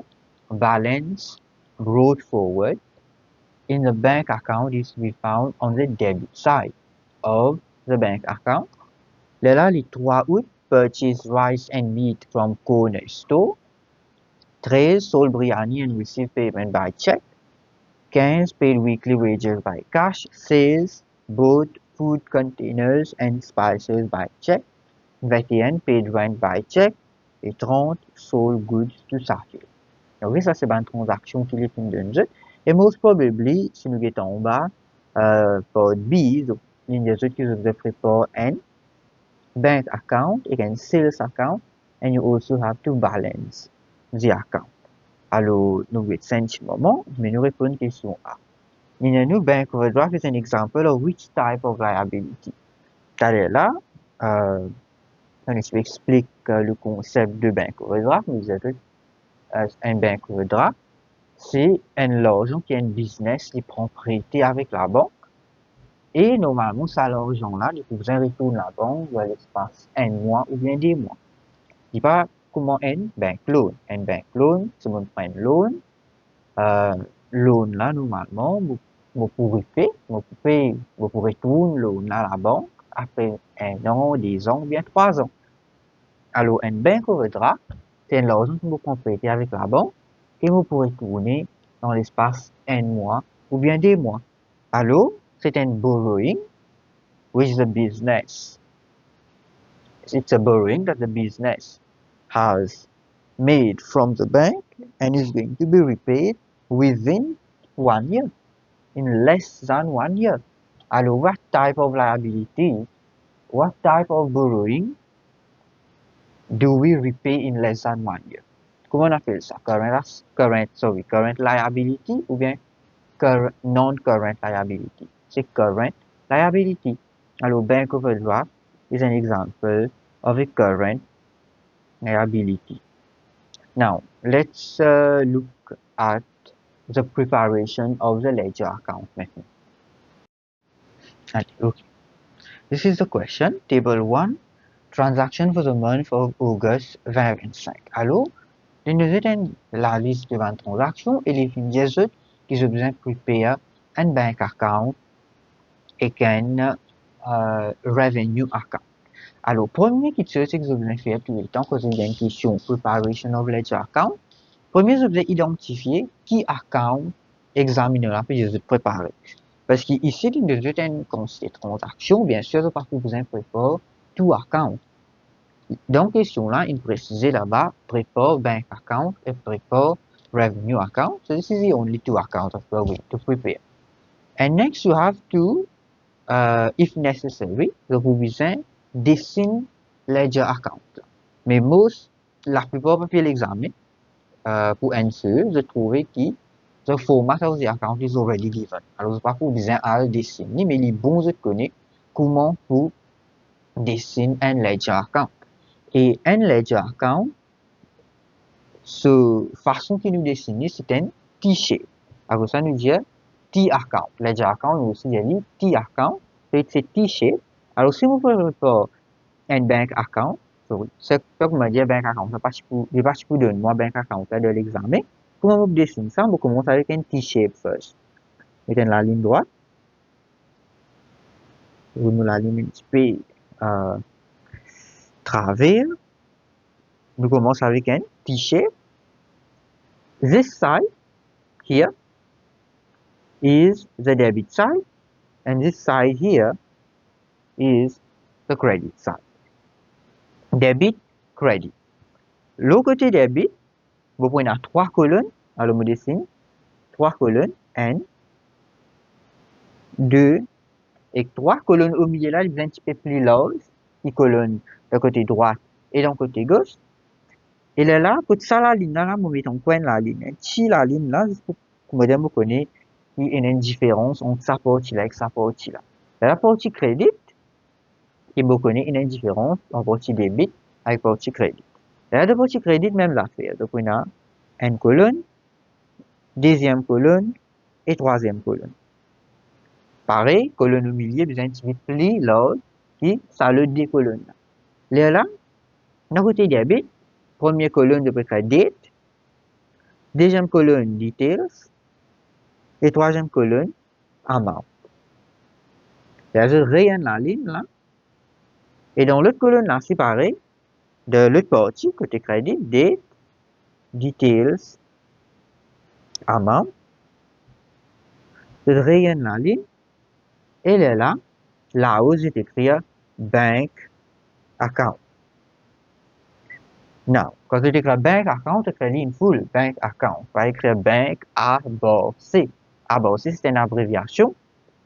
balance brought forward in the bank account is to be found on the debit side of the bank account. Là, les 3 août, purchase rice and meat from corner store. 13, sold biryani and received payment by check. 15, paid weekly wages by cash. 16, bought food containers and spices by check. 21, paid rent by check. Et 30, sold goods to Safir. Donc, ça, c'est une transaction qui est une de et most probably, si nous étions en bas, for B, donc, une des autres qui vous offre pour N, bank account, again, sales account, and you also have to balance the account. Alors, nous allons cinq moment, mais nous répondons à la question A. Nous, bank overdraft is an example of which type of liability. C'est-à-dire là, on explique le concept de bank overdraft, nous avons un bank overdraft, c'est un argent qui est un business qui prend prêté avec la banque. Et normalement, ça l'argent-là, il faut que vous retourne la banque dans l'espace un mois ou bien des mois. Je dis pas comment un bank loan. Un bank loan, c'est mon prend loan. Loan là, normalement, vous pourrez faire, vous pourrez retourner loan là à la banque après 1 an, 2 ans ou bien 3 ans. Alors, un bank overdraft, c'est l'argent que vous prend prêté avec la banque. Et vous pourrez tourner dans l'espace 1 mois ou bien 2 mois. Alors, c'est un borrowing which the business, it's a borrowing that the business has made from the bank and is going to be repaid within 1 year, in less than 1 year. Alors, what type of liability, what type of borrowing do we repay in less than 1 year? Comment on appelle ça? Current liability ou bien non-current liability? C'est current liability. Alors, bank overdraft is an example of a current liability. Now, let's look at the preparation of the ledger account method. Okay. This is the question. Table 1, transaction for the month of August 2025. Alors, nous avons la liste de 20 transactions et les fins qui ont besoin de prepare un bank account et un revenue account. Alors, premier qui c'est que vous besoin de faire tout le temps quand vous avez une question preparation of ledger account. Premier, vous devez identifier qui account examinera puis vous préparer. Parce qu'ici, nous devons considérer transaction, bien sûr, vous partout besoin de préparer tout account. Dans question là, il précise là-bas, prepare bank account et prepare revenue account. So this is the only two accounts of we to prepare. And next you have to, if necessary, vous besoin dessiner ledger account. Mais la plupart papier l'examen, pour ensure, je trouvais que the format of the account is already given. Alors, c'est pas pour besoin à le dessiner, mais les bons je connais comment pour dessiner un ledger account. Et un ledger account, façon qu'il nous dessine, c'est un T-shape. Alors, ça nous dit T-account. Ledger account, nous aussi dit T-account, c'est T-shape. Alors, si vous pouvez faire un bank account, c'est comme me dire bank account, c'est pas pour donner moi bank account de l'examen. Comment vous dessinez ça? Vous commencez avec un T-shape first. Mettez la ligne droite. Vous mettez la ligne un petit peu travers. Nous commençons avec un T-shape. This side here is the debit side, and this side here is the credit side. Debit, credit. Le côté debit, vous prenez 3 colonnes, alors je dessine 3 colonnes, 1, 2 et 3 colonnes au milieu là, ils sont un petit peu plus larges, les colonnes de côté droit et de côté gauche. Et là, pour ça, la ligne là, vous mettez en point la ligne. Si la ligne là, pour que vous connaissez, il y a une différence entre sa partie là et sa partie là. La partie crédit, et vous connaissez, il y a une différence entre partie débit avec partie crédit. La partie crédit, même l'affaire. Donc, on a une colonne, deuxième colonne et troisième colonne. Pareil, colonne au milieu, vous avez un petit peu plus large, qui, ça le deux colonnes. Là, d'un côté débit, première colonne de près date, deuxième colonne details, et troisième colonne amount. Là, je rayonne la ligne là. Et dans l'autre colonne là, c'est pareil. De l'autre partie, côté crédit, date, details, amount. Je rayonne la ligne. Et là-haut, j'ai écrit bank account. Now, quand je écris bank account, je écris in full bank account. Je vais écrire bank ABC. ABC, c'est une abréviation.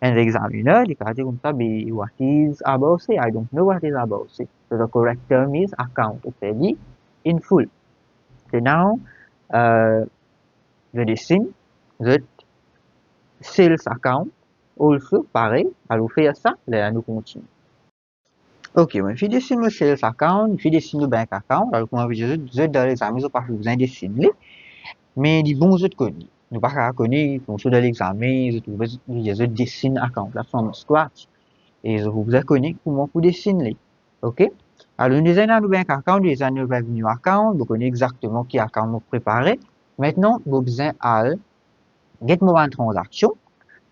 Un examiner, il va dire comme ça, what is ABC? I don't know what is ABC. So the correct term is account. C'est dit in full. So now, je dessine the sales account. Also, pareil, alors faire ça, là, nous continuons. Ok, moi, je dessine le sales account, je dessine le bank account, alors comment je dis, dans l'examen, je n'ai pas besoin de dessiner, mais les bons autres connus. Nous pas connaître, donc, dans l'examen, je dessine account, là, from scratch, et je vous connais comment vous dessiner. Ok? Alors, nous avons le bank account, nous avons le revenue account, vous connaissez exactement qui account nous préparer. Maintenant, vous avez besoin de get more transaction,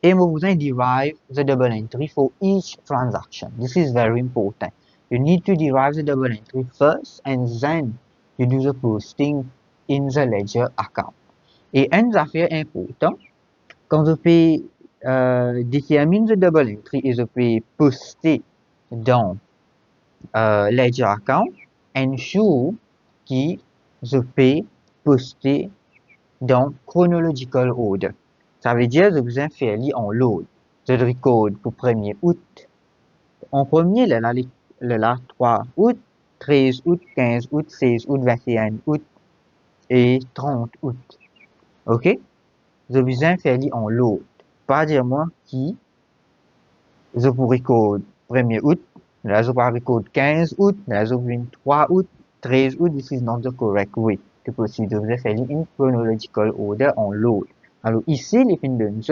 et vous besoin derive the double entry for each transaction. This is very important. You need to derive the double entry first, and then you do the posting in the ledger account. Et une affaire importante, quand je peux déterminer the double entry et je peux poster dans ledger account, ensure que je peux poster dans chronological order. Ça veut dire que je besoin faire en load. Je record pour 1er août. En premier, là, 3 août, 13 août, 15 août, 16 août, 21 août et 30 août. Ok? Je besoin faire en load. Pas dire moi qui je pour record 1er août, là je pour record 15 août, là je pour 3 août, 13 août, this is not the correct way. to proceed with the selling in chronological order en load. Alors ici, les fins de nous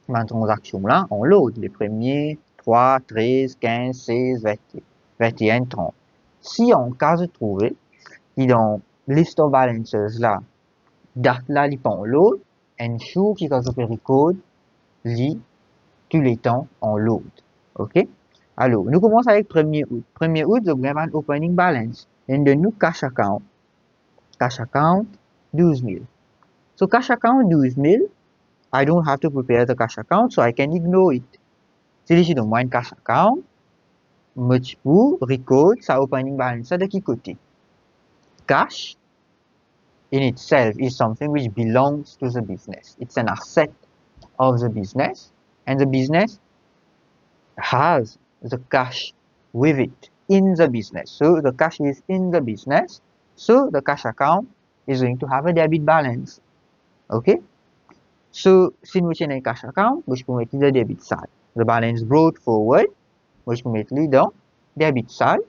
ma transaction là en load, les premiers 3, 13, 15, 16, 20, 21, 30. Si en cas de trouver, qui dans list of balances là, date là, il en load, ensure qui quand on record, lit tous les temps en load. OK? Alors, nous commençons avec 1er août. 1er août, nous avons un opening balance. Et de nous, cash account. Cash account, 12 000. So, cash account, 12 000. I don't have to prepare the cash account, so I can ignore it. Si je donne un cash account, je peux record sa opening balance de qui côté. Cash, in itself, is something which belongs to the business. It's an asset of the business, and the business has the cash with it in the business. So the cash is in the business. So the cash account is going to have a debit balance. Okay? So si nous avons un cash account, je peux mettre le debit side. The balance brought forward, je peux mettre dans debit side.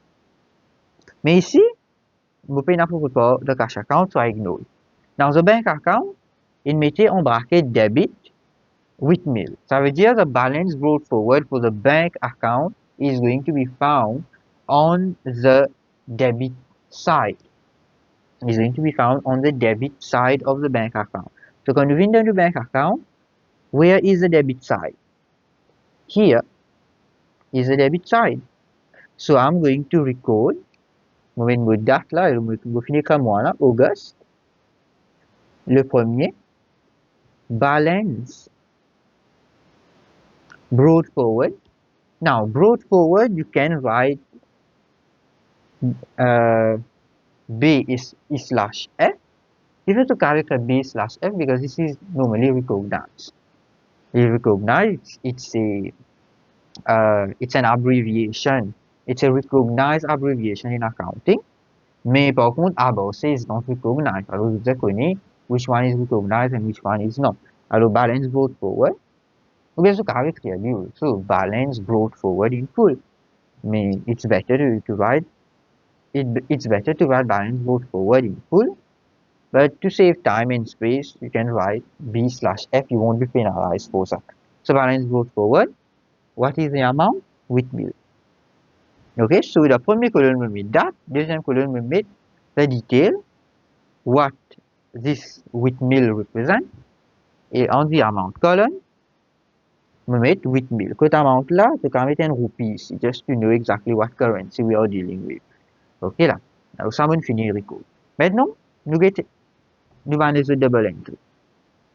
Mais ici, je peux pas prepare the cash account, so I ignore it. Dans the bank account, il mettait en bracket debit with mil. Ça veut dire the balance brought forward for the bank account is going to be found on the debit side. Is going to be found on the debit side of the bank account. So when you win down the bank account, where is the debit side? Here is the debit side. So I'm going to record, when we date là, je vais finir comme moi là, August, le premier, balance brought forward. Now, brought forward, you can write B is slash F. You have to character B slash F because this is normally recognized. You recognize it's an abbreviation. It's a recognized abbreviation in accounting. Mais par contre, above says not recognized. Alors, vous connaissez which one is recognized and which one is not. Alors, balance brought forward. Vous pouvez caractère clearly also balance brought forward in full. Mais it's better to write it's better to write balance brought forward in full. But to save time and space, you can write B slash F. You won't be penalized for that. So balance brought forward. What is the amount? With mil. Okay, so the premier column will meet that. Deuxième column will meet the detail. What this with mil represent. Et on the amount column, we meet with mil. Cet amount là, c'est quand même en roupies ici, just to know exactly what currency we are dealing with. Ok là. Alors ça va finir record. Maintenant, nous allons les double entry.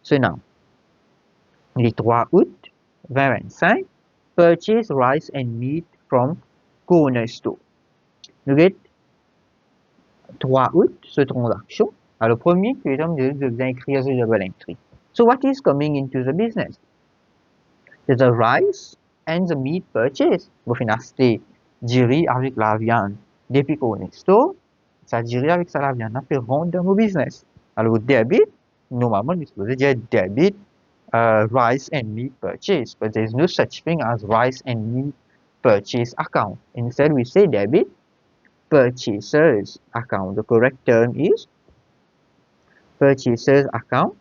So now, le 3 août 2025, purchase rice and meat from Corner Store. Nous avons 3 août, cette transaction. Alors, le premier, je vais écrire the double entry. So, what is coming into the business? There's the rice and the meat purchase. Vous finissez acheter du riz avec la viande depuis Corner Store. Ça, du riz avec ça, la viande, fait rendre dans nos business. Alors, debit, normalement, nous supposons dire debit rice and meat purchase, but there's no such thing as rice and meat purchase account. Instead, we say debit purchasers account. The correct term is purchasers account.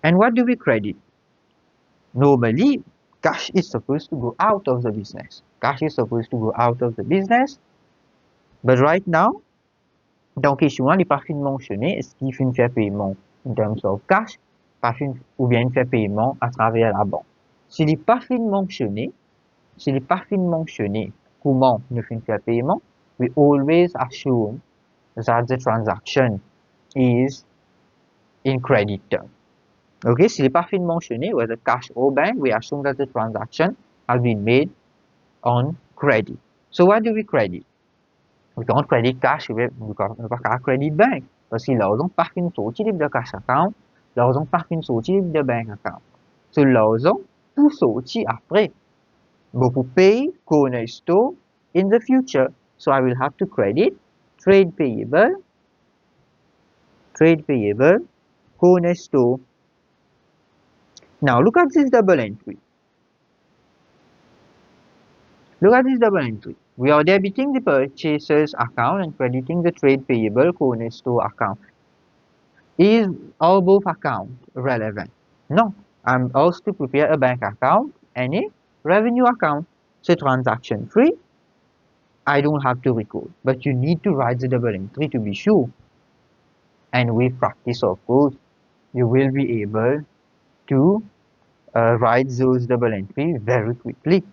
And what do we credit? Normally, cash is supposed to go out of the business. Cash is supposed to go out of the business. But right now, dans question 1, il n'est pas fin mentionné est-ce qu'il fait faire paiement in terms of cash ou bien faire paiement à travers la banque. S'il n'est pas fin mentionné, comment nous faisons faire paiement, we always assume that the transaction is in credit term. Okay, s'il n'est pas fin mentionné, whether cash or bank, we assume that the transaction has been made on credit. So what do we credit? We can't credit cash, we can't credit bank. Parce que l'argent pas fin sorti de cash account, l'argent pas fin sorti de bank account. So l'argent tout sorti après. But to pay Corner Store in the future. So I will have to credit trade payable, Corner Store. Now look at this double entry. we are debiting the purchaser's account and crediting the trade payable cornerstone account. Is all both accounts relevant? No. I'm asked to prepare a bank account and a revenue account. So transaction free, I don't have to record, but you need to write the double entry to be sure. And with practice, of course, you will be able to write those double entry very quickly.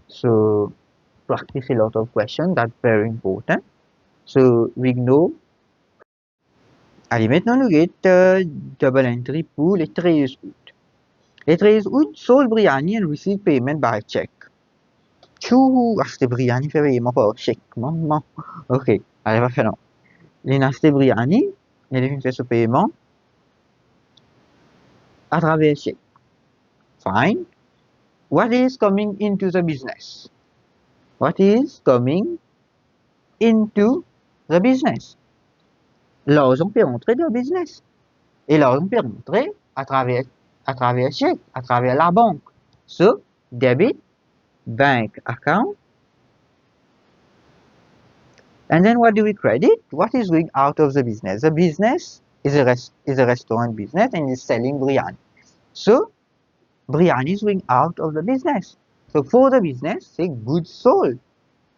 So practice a lot of questions, that's very important. So we know. Allez, maintenant nous get double entry pour les 13 août. Les 13 août, sold Briani and received payment by check. Chou, acheté Briani fait paiement par chèque. Maman. Ok, allez, va faire non. Il a acheté Briani, il a fait ce paiement à travers chèque. Fine. What is coming into the business? What is coming into the business? L'argent peut rentrer dans le business. Et l'argent peut rentrer à travers chèque, à travers la banque. So, debit, bank account. And then what do we credit? What is going out of the business? The business is a restaurant business and is selling biryani. So, biryani is going out of the business. So, for the business, say goods sold.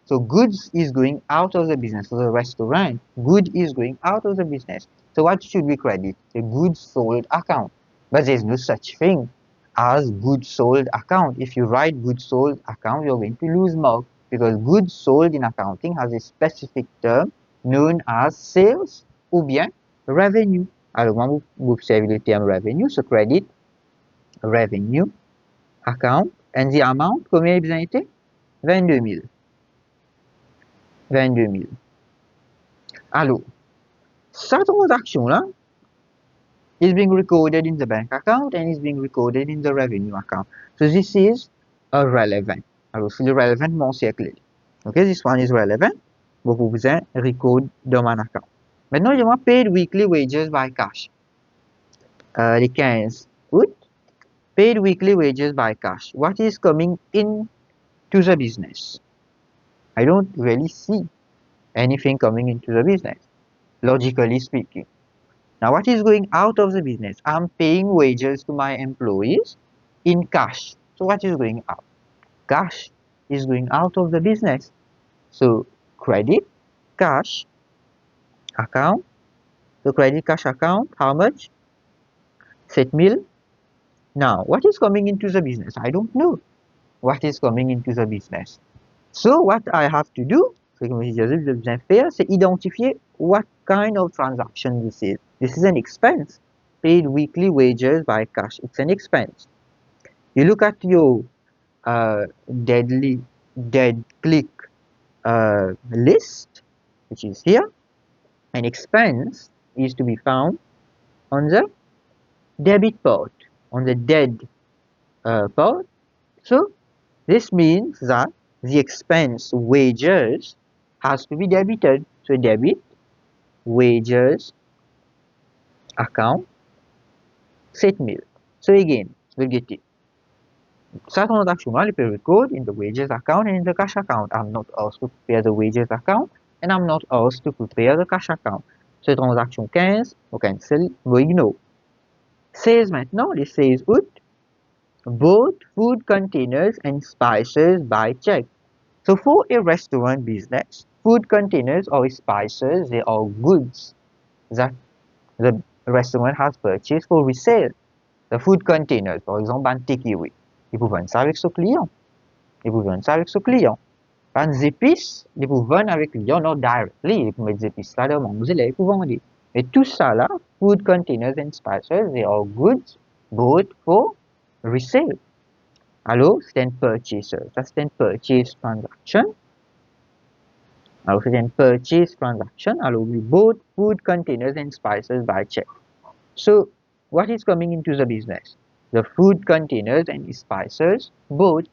So, goods is going out of the business. For the restaurant, good is going out of the business. So, what should we credit? The goods sold account. But there's no such thing as goods sold account. If you write goods sold account, you're going to lose mark because goods sold in accounting has a specific term known as sales ou bien revenue. Alors, moi, vous observez le terme revenue, so credit revenue account and the amount, combien il a été? 22 000. 22 000. Alors, cette transaction-là is being recorded in the bank account and is being recorded in the revenue account. So this is a relevant. Alors, c'est le relevant mon cercle. Okay, this one is relevant. Vous pouvez record dans mon account. Maintenant, il y a paid weekly wages by cash. Les 15 août, paid weekly wages by cash. What is coming in to the business? I don't really see anything coming into the business, logically speaking. Now, what is going out of the business? I'm paying wages to my employees in cash. So, what is going out? Cash is going out of the business. So, credit, cash, account. So, credit, cash, account, how much? 7,000. Now, what is coming into the business? I don't know what is coming into the business. So, what I have to do, c'est identifier what kind of transaction this is. This is an expense. Paid weekly wages by cash. It's an expense. You look at your dead click list, which is here. An expense is to be found on the debit part, on the dead part. So this means that the expense wages has to be debited. So debit wages account 7,000. So again, we'll get it. Cette transaction-là, peut record in the wages account and in the cash account. I'm not asked to prepare the wages account and I'm not asked to prepare the cash account. So transaction 15, on cancel, we ignore. 16 maintenant, les 16 août, both food containers and spices by check. So for a restaurant business, food containers or spices, they are goods that the restaurant has purchased for resale. The food containers, par exemple, un takeaway. Il peut vendre ça avec son client. Il peut vendre ça avec son client. Quand des épices, il peut vendre avec le client, not directly. Il peut mettre des épices là, manger là, il peut vendre. Mais tout ça là, food containers and spices, they are goods bought for resale. Alors, c'est un purchaser. Ça, c'est un purchase transaction. Alors, c'est un purchase transaction. Alors, we bought food containers and spices by check. So, what is coming into the business? The food containers and spices both.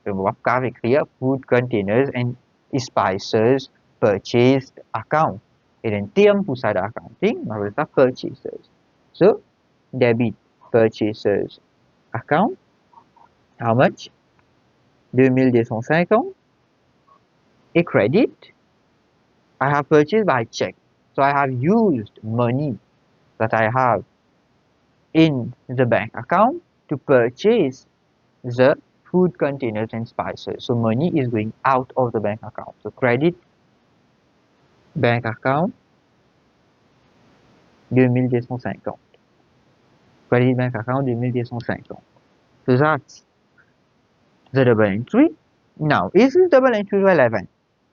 On va écrire food containers and spices purchased account. Et un terme pour ça d'accounting, on va dire purchasers. So, debit purchasers account. How much? 2250. a credit. I have purchased by check. So I have used money that I have in the bank account to purchase the food containers and spices. So money is going out of the bank account. So credit bank account 2250. Credit bank account 2250. So that's the double entry. Now, is this double entry relevant?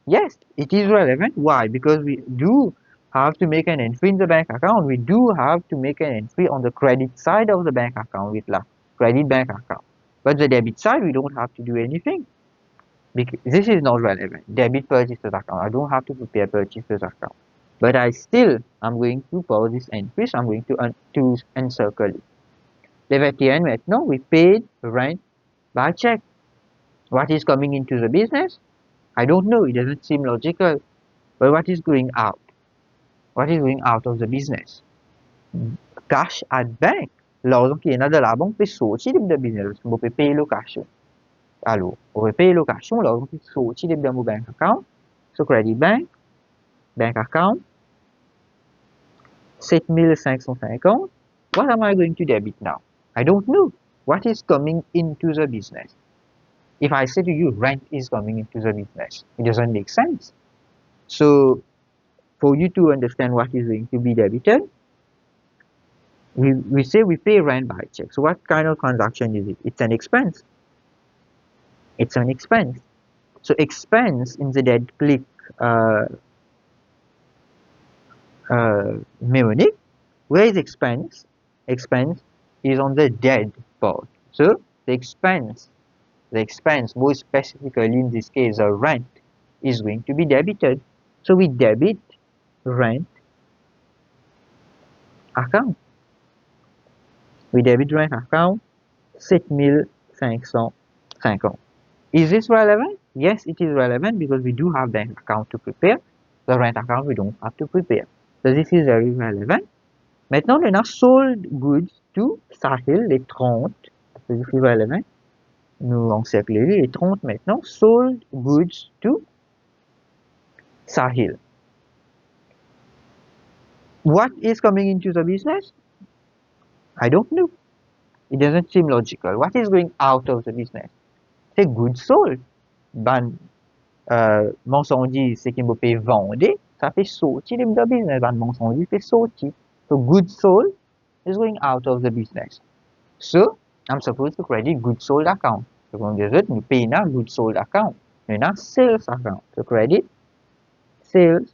Yes, it is relevant. Why? Because we do have to make an entry in the bank account. We do have to make an entry on the credit side of the bank account with the credit bank account. But the debit side, we don't have to do anything. Because this is not relevant. Debit purchases account. I don't have to prepare purchases account. But I still am going to pause this entry. So I'm going to encircle it. Le 21 maintenant, we paid rent by check. What is coming into the business? I don't know. It doesn't seem logical. But what is going out? What is going out of the business? Cash at bank. L'argent qui est dans la banque peut sortir de business. On peut payer location. Alors, on peut payer location. L'argent qui sortit de mon bank account. So credit bank. Bank account. 7550. What am I going to debit now? I don't know. What is coming into the business? If I say to you, rent is coming into the business, it doesn't make sense. So, for you to understand what is going to be debited, we say we pay rent by check. So, what kind of transaction is it? It's an expense. It's an expense. So, expense in the dead click mnemonic. Where is expense? Expense is on the dead part. So, the expense, more specifically in this case, the rent, is going to be debited. So we debit rent account. We debit rent account 7550. Is this relevant? Yes, it is relevant because we do have bank account to prepare. The rent account we don't have to prepare. So this is very relevant. Maintenant, on a sold goods to Sahil, les 30. So this is relevant. Nous encerclons les 30 maintenant. Sold goods to Sahil. What is coming into the business? I don't know. It doesn't seem logical. What is going out of the business? C'est goods sold. Ban marchandise, c'est qui me paye vendre, ça fait sortir de the business. Ban marchandise fait sortir. So goods sold is going out of the business. So I'm supposed to credit goods sold account. So when we pay now goods sold account. Now sales account. So credit sales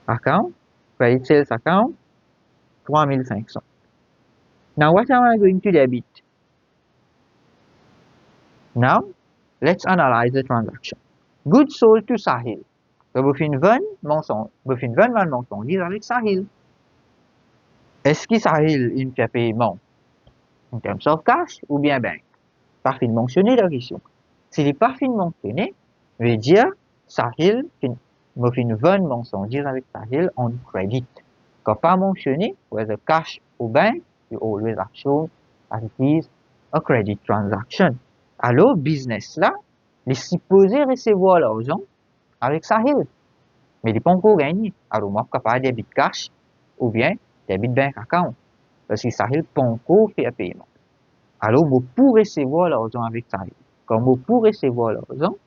account. Credit sales account 3500. Now what am I going to debit? Now let's analyze the transaction. Goods sold to Sahil. So Buffin Van marchandise avec Sahil. Est-ce que Sahil il fait paiement in terms of cash ou bien bank? Pas fin mentionné la question. S'il n'est pas fin mentionné, veut dire Sahil me fin van marchandise avec Sahil on credit. Quand pas mentionné, whether cash or bank, you always assume that it is a credit transaction. Alors, business là, il est supposé recevoir l'argent avec Sahil. Mais il n'est pas encore gagné. Alors, moi, je suis capable de débit cash ou bien débit bank account. Parce que Sahil n'a pas encore fait un paiement. Alors, je peux recevoir l'argent avec Sahil. Comme je peux recevoir l'argent,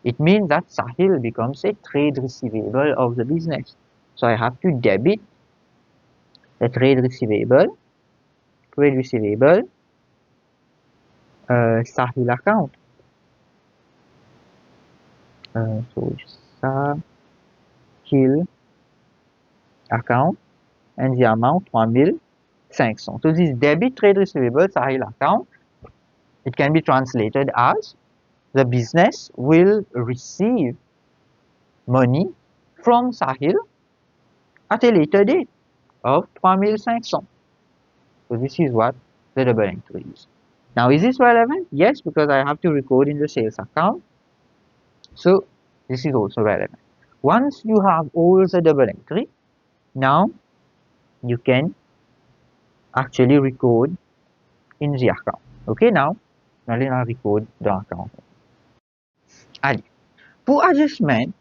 it means that Sahil becomes a trade receivable of the business. So I have to debit the trade receivable Sahil account. So Sahil account and the amount 3500. So this debit trade receivable Sahil account, it can be translated as the business will receive money from Sahil at a later date of 3500. So this is what the double entry is. Now is this relevant? Yes, because I have to record in the sales account. So this is also relevant. Once you have all the double entry, now you can actually record in the account. Okay, now let's record the account. Allez, Pour adjustment,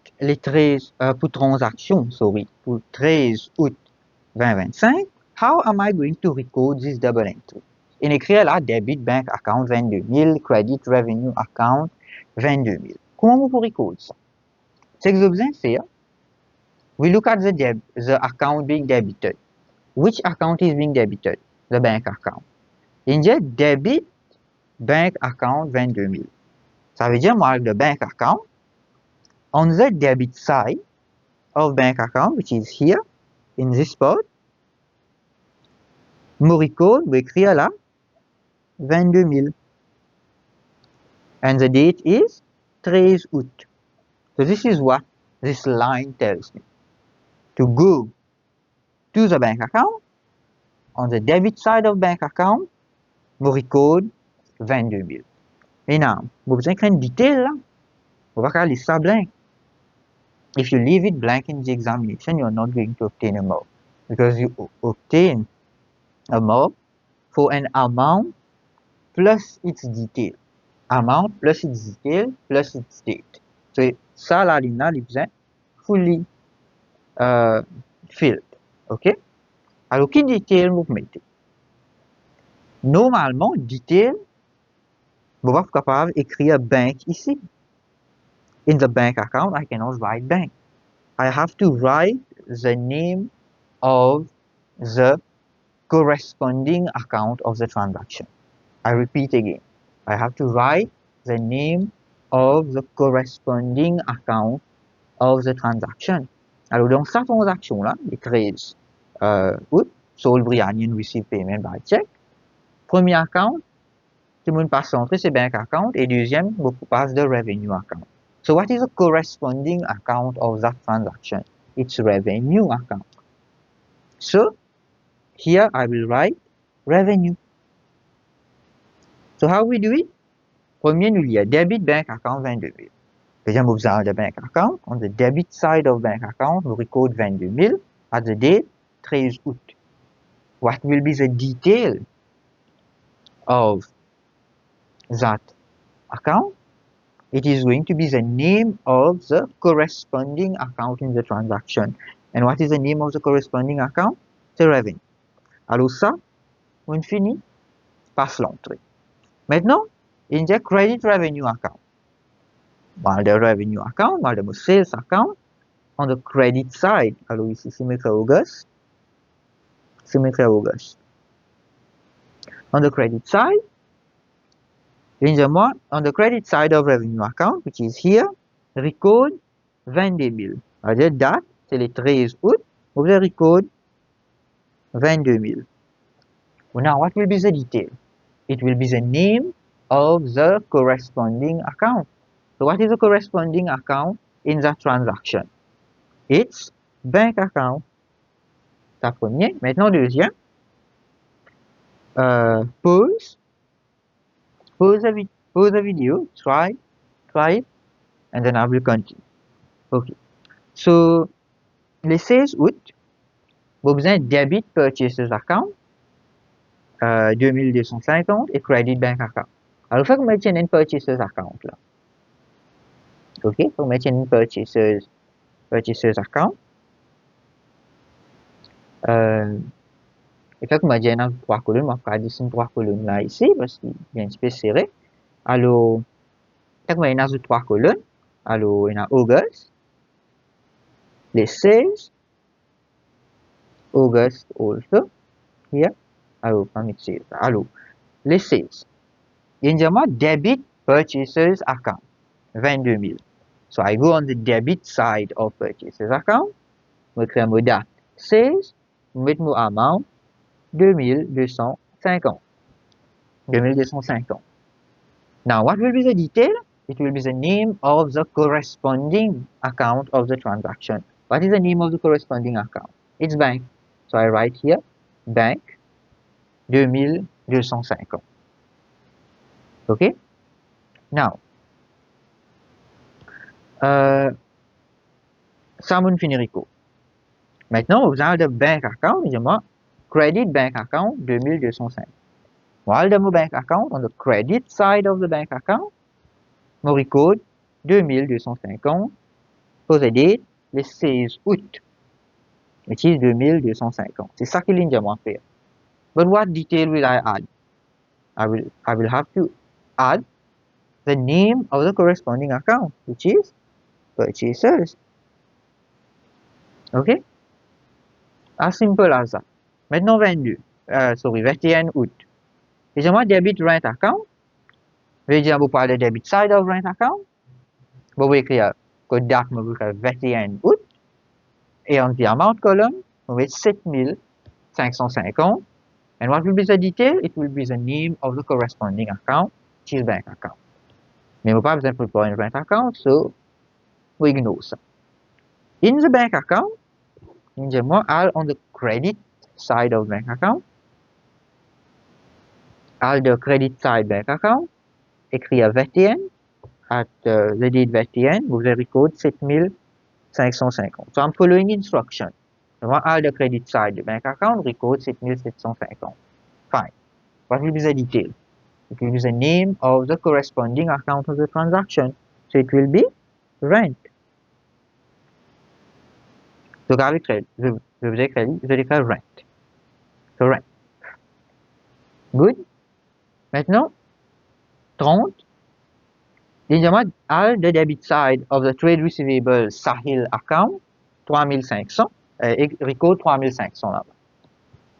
pour transaction, pour 13 août 2025, how am I going to record this double entry? In écrit là, debit bank account 22 000, credit revenue account 22 000. Comment vous pouvez record ça? C'est que vous besoin faire. We look at the account being debited. Which account is being debited? The bank account. In the debit bank account 22 000. Ça veut dire, moi, the bank account, on the debit side of bank account, which is here, in this spot, je record, je écris là, 22 000. And the date is 13 août. So this is what this line tells me. To go to the bank account, on the debit side of bank account, je record 22 000. Maintenant, vous avez besoin detail là. Vous ne pouvez pas laisser ça blank. If you leave it blank in the examination, you're not going to obtain a mark. Because you obtain a mark for an amount plus its detail. Amount plus its detail plus its date. So, ça, la ligne là, il est fully filled. OK? Alors, quel detail vous mettez? Normalement, detail, vous êtes capable d'écrire bank ici. In the bank account, I cannot write bank. I have to write the name of the corresponding account of the transaction. I repeat again. I have to write the name of the corresponding account of the transaction. Alors, dans cette transaction-là, les 13 août, Saul Brianian receive payment by check. Premier account, tout le monde passe entrer, c'est bank account. Et deuxième, beaucoup passe de revenue account. So what is the corresponding account of that transaction? It's revenue account. So here I will write revenue. So how we do it? Premier, nous lions debit bank account 22 000. Deuxième, vous avez the bank account. On the debit side of bank account, we record 22 000 at the date 13 août. What will be the detail of that account? It is going to be the name of the corresponding account in the transaction. And what is the name of the corresponding account? C'est revenue. Alors ça, on finit, passe l'entrée. Maintenant, in the credit revenue account. Mal the revenue account, mal the sales account. On the credit side, alors ici, c'est mettre August. C'est mettre August. On the credit side, on the credit side of revenue account, which is here, record 22 000. C'est-à-dire, date, c'est le 13 août, vous allez record 22 000. Now, what will be the detail? It will be the name of the corresponding account. So, what is the corresponding account in that transaction? It's bank account. C'est le premier. Maintenant, deuxième. Pause the video, try it, and then I will continue. Okay. So, le 16 août, vous avez besoin de debit purchases account 2250 et credit bank account. Alors, il faut que vous mettiez une purchases account là. Ok, il faut que vous mettiez une purchases account. Il faut que vous mettiez dans 3 colonnes. Moi, je vais additionner 3 colonnes là ici parce qu'il y a un peu serré. Alors, il faut que vous mettiez dans 3 colonnes. Alors, il y a August, les 16, August also, here. Alors, les 16. Il y a un debit purchases account, 22 000. So, I go on the debit side of purchases account. Je crée mon date 16, je mets mon amount 2250. 2250. Now, what will be the detail? It will be the name of the corresponding account of the transaction. What is the name of the corresponding account? It's bank. So I write here bank 2250. Okay? Now, ça me finit. Maintenant, vous avez le bank account, dis-moi, credit bank account 2250. While the bank account, on the credit side of the bank account, we record 2250 for the date le 16 août, which is 2250. C'est ça qu'il vient de faire. But what detail will I add? I will have to add the name of the corresponding account, which is purchasers. Okay? As simple as that. Maintenant 21 août. Et j'aimerais debit rent account. Je vais dire vous parler de debit side of rent account. Vous pouvez écrire que date vous écrire 21 août. Et on the amount column, vous mettez 7550. And what will be the detail? It will be the name of the corresponding account, which is bank account. Mais vous pas besoin de préparer un rent account, so we ignore ça. In the bank account, j'aimerais all on the credit side of bank account. All the credit side bank account, écrire 21 at the date 21, vous allez record 7550. So I'm following instruction. All the credit side bank account record 7750. Fine. What will be the detail? It will be the name of the corresponding account of the transaction. So it will be rent. Donc avec crédit, je faisais crédit, je vais faire rent. So rent. Good. Maintenant, 30. Évidemment, all the debit side of the trade receivable Sahil account, 3500, record 3500 là-bas.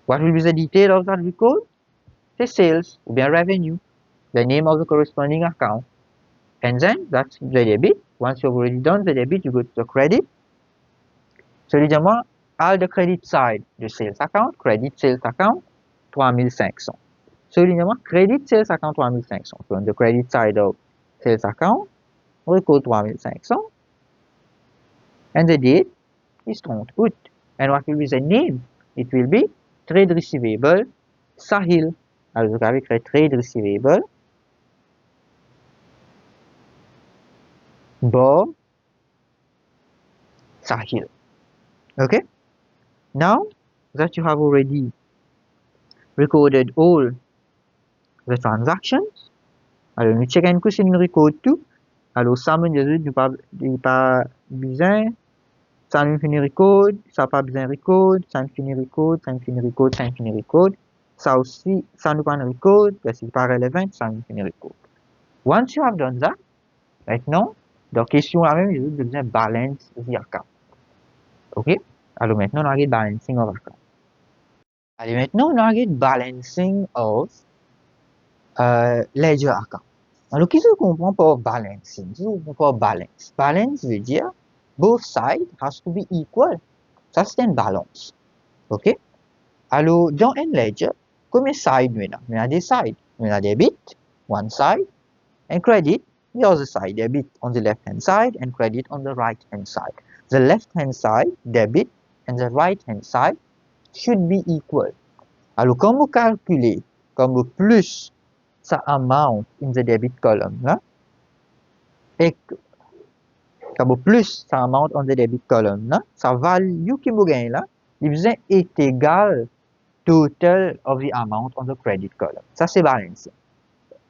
What will be the detail of that record? C'est sales, ou bien revenue, the name of the corresponding account. And then, that's the debit. Once you've already done the debit, you go to the credit. So, évidemment, all the credit side, the sales account, credit sales account, 3500. So, évidemment, credit sales account, 3500. So, on the credit side of sales account, we record 3500. And the date is 30 août. And what will be the name? It will be trade receivable Sahil. Alors, vous avez créé trade receivable bar Sahil. Okay? Now that you have already recorded all the transactions, alors nous checkons que si nous record tout. Alors, ça me dit pas besoin. Ça nous finit record, ça pas besoin record, ça nous finit record, ça nous finit record, ça nous finit record. Ça aussi, ça nous pas record, parce que c'est pas relevant, ça nous finit record. Once you have done that, maintenant, dans question la même, vous besoin balance the account. Ok? Alors maintenant, on a balancing of account. Allez, maintenant, on a balancing of ledger account. Alors, qu'est-ce qu'on comprend par balancing? Qu'est-ce qu'on comprend par balance? Balance veut dire both sides has to be equal. Ça, c'est une balance. Ok? Alors, dans un ledger, combien de sides nous avons? Nous avons des sides. Nous avons debit, one side, and credit, the other side. Debit on the left-hand side and credit on the right-hand side. The left-hand side, debit, and the right-hand side should be equal. Alors, quand vous calculez, comme plus ça amount in the debit column, là, et comme plus ça amount on the debit column, là, sa value qui vous gagne là, il est égal total of the amount on the credit column. Ça, c'est balance.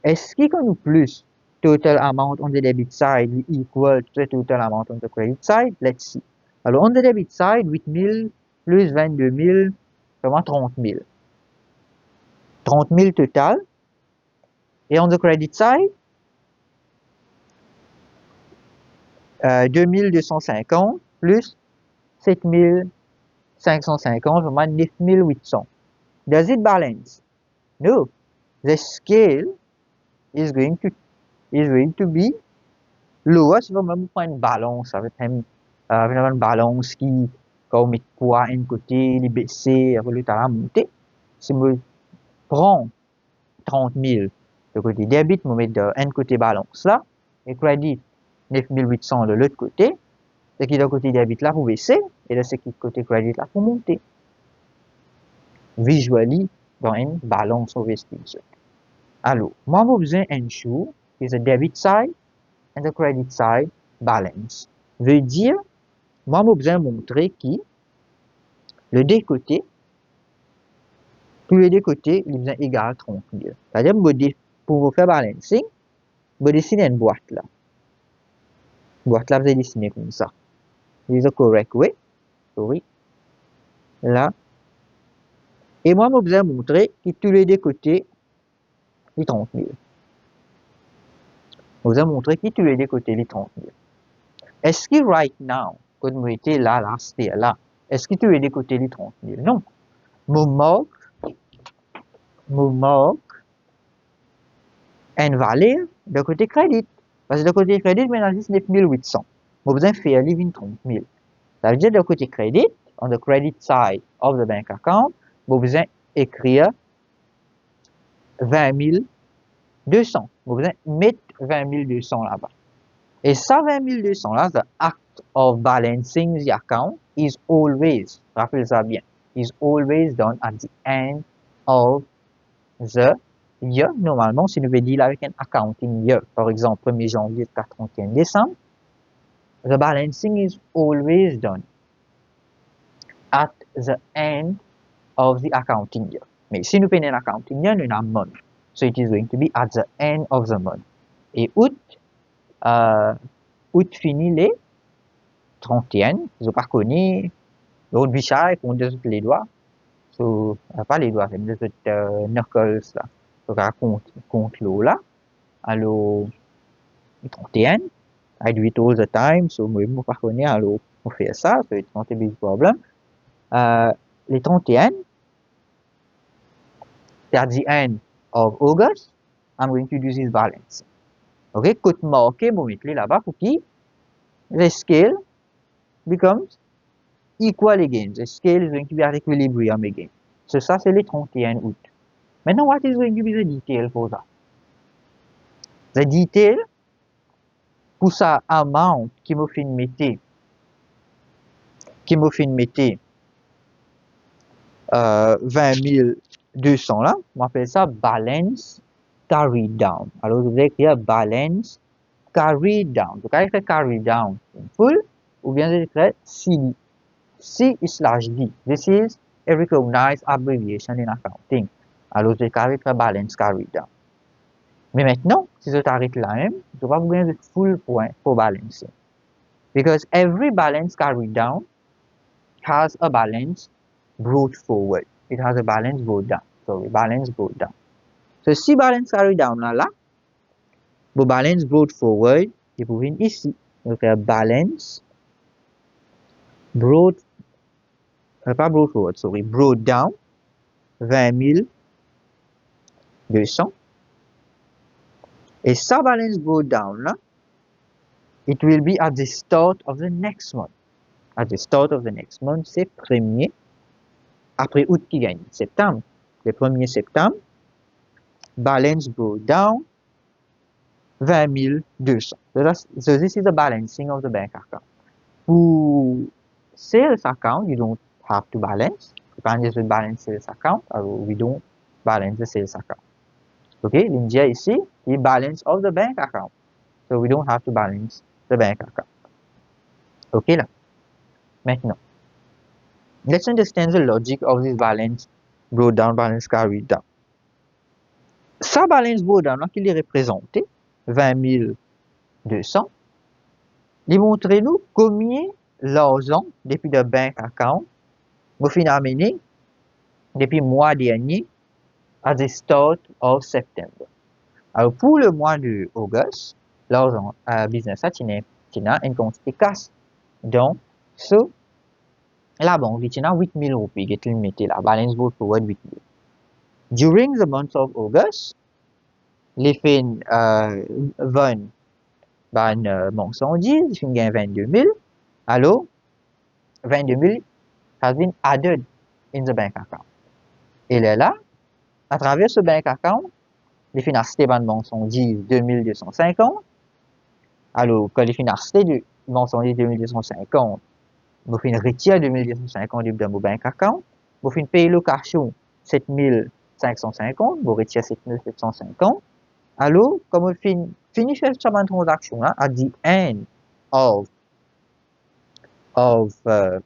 Est-ce qu'il y a plus total amount on the debit side equal to the total amount on the credit side? Let's see. Alors, on the debit side, 8000 plus 22 000, vraiment 30 000. 30 000 total. Et on the credit side, 2250 plus 7550, vraiment 9800. Does it balance? No. The scale is going to be lower. Si vous même prendre une balance avec une balance qui quand met poids un côté, il baisser, après l'autre à la montée. Si vous prend 30 000 de côté débit, vous mettez un côté balance là, et crédit 9800 de l'autre côté, ce qui est de côté débit là pour baisser, et de ce qui est de côté crédit là pour monter. Visually, dans une balance of estimation. Alors, moi, j'ai besoin ensure que the debit side and the credit side balance. Veut dire, moi, j'ai besoin montrer que le deux côtés, tous les deux côtés, ils sont égaux à 30 000. C'est-à-dire, pour vous faire balancing, vous dessinez une boîte là. Boîte là, vous allez dessiner comme ça. This is the correct way. Sorry. Là. Et moi, je vous ai montré que tous les deux côtés, les 30 000. Je vous ai montré que tous les deux côtés, les 30 000. Est-ce que right now, quand vous étiez là, là, est-ce que tous les deux côtés, les 30 000? Non. Je marque une valeur de côté crédit. Parce que de côté crédit, maintenant, c'est 9 800. Je vous ai fait aller 30 000. Ça veut dire de côté crédit, on the credit side of the bank account, vous besoin écrire 20 200. Vous besoin mettre 20 200 là-bas. Et ça 20 200 là, the act of balancing the account is always, rappelez ça bien, is always done at the end of the year. Normalement, si nous veut dire avec un accounting year, par exemple 1er janvier jusqu'à 31 décembre, the balancing is always done at the end of the accounting year. Mais si nous prenons un accounting year, nous avons month. So it is going to be at the end of the month. Et août finit les 31. Vous pas connu l'autre bichard qu'on dit les doigts. So, pas les doigts, c'est les knuckles là. Donc, compte l'eau là. Alors, 31. I do it all the time. So, moi, je pas connu. Alors, on fait ça. So, it's not a big problem. Les 31. At the end of August, I'm going to do this balance. Ok, côte marqué, je vais mettre là-bas pour que the scale becomes equal again. The scale is going to be at equilibrium again. So ça, c'est les 31 août. Maintenant, what is going to be the detail for that? The detail pour ça amount qui me fait mettre 20 200 là, on appelle ça balance carry down. Alors, vous allez écrire balance carry down. Donc, écrire carry down in full, ou bien vous écrire CD. C/D. This is a recognized abbreviation in accounting. Alors, vous écrire balance carry down. Mais maintenant, si vous arrêtez là même, vous va vous gagner de full point pour balancer. Because every balance carry down has a balance brought forward. It has a balance brought down. Sorry, balance brought down. So, si balance carry down là, vos balance brought forward, et vous venez ici. Donc, balance brought, pas brought forward, sorry, brought down, 20 200. Et ça balance brought down là, it will be at the start of the next month. At the start of the next month, c'est 1er. Après août qui gagne, septembre. Le 1er septembre, balance brought down, 20 200. So this is the balancing of the bank account. For sales account, you don't have to balance. You can just balance sales account, or we don't balance the sales account. Okay, l'India ici, the balance of the bank account. So we don't have to balance the bank account. Okay là. Maintenant, let's understand the logic of this balance brought down, balance carried down. Ça balance brought down, là, qui est représenté, 20 200, il montre nous combien l'argent depuis le bank account vous finissez amener depuis le mois dernier à the start of September. Alors pour le mois de August, l'argent business a une quantité casse. Donc, so, la banque a 8 000 roupies qui est mettez la balance brought forward 8 000. During the month of August, les fins 20 marchandises, les fins gain 22 000. Alors, 22 000 has been added in the bank account. Et là, à travers ce bank account, les fins achetées par marchandises 2250. Alors, quand les fins achetées de marchandises 2250, vous fin retirer 2250 dans mon bank account, vous fin payer location 7550, vous retirez 7750. Alors, comme vous finissez faire cette transaction là, at the end of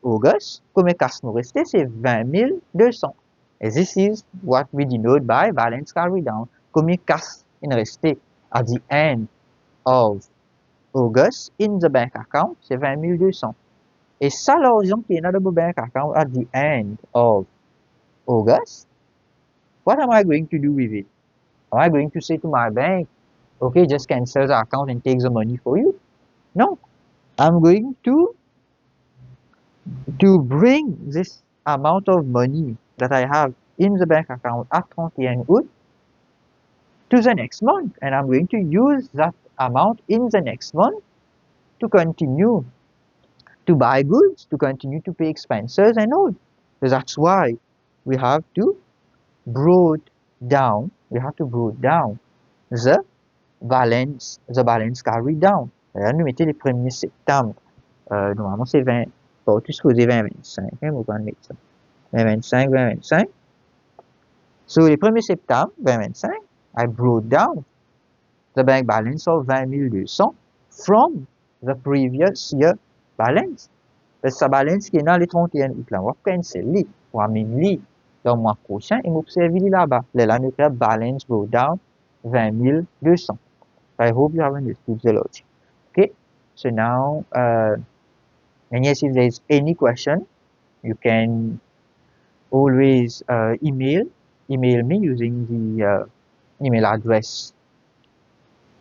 August, comme cash nous restait, c'est 20 200. And this is what we denote by balance carry down. Comme cash nous restait at the end of August in the bank account, c'est 20 200. Et ça, l'argent qui est dans the bank account at the end of August, what am I going to do with it? Am I going to say to my bank, okay, just cancel the account and take the money for you? No. I'm going to bring this amount of money that I have in the bank account at 31 août to the next month, and I'm going to use that amount in the next month to continue to buy goods, to continue to pay expenses and all. So that's why we have to brought down the balance carried down. Là, nous mettons les 1er septembre. Normalement, c'est 20, pas tout supposé 20-25, hein, vous pouvez mettre ça. 20-25. So, les 1er septembre 2025, I brought down the bank balance of 20 200 from the previous year balance. Parce que sa balance qui est dans les 31 août là, on va cancel, on va amener dans le mois prochain et m'observer là-bas. Là, nous avons balance brought down 20 200. I hope you have understood the logic. Okay, so now, and yes, if there is any question, you can always email me using the email address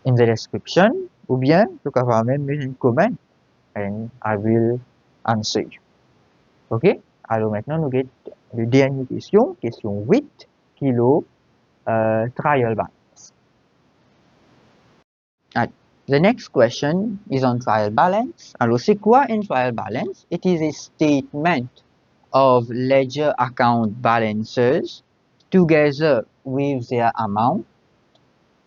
in the description, ou bien tu peux même mettre un comment and I will answer you. Ok, alors maintenant nous avons la dernière question, question 8, kilo trial balance. Right. The next question is on trial balance. Alors c'est quoi un trial balance? It is a statement of ledger account balances together with their amount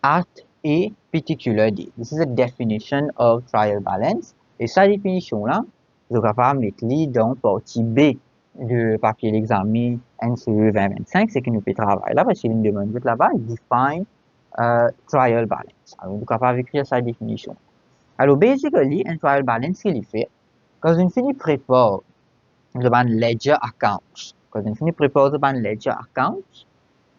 at a particular date. This is a definition of trial balance. Et sa définition là, je vais capable mettre dans partie B de papier l'examen NCE 2025, c'est que nous pouvons travailler là, parce qu'il y a une demande là-bas, define trial balance. Alors, nous sommes capables d'écrire sa définition. Alors, basically, un trial balance, qu'il fait, quand on finit prépare the ledger accounts,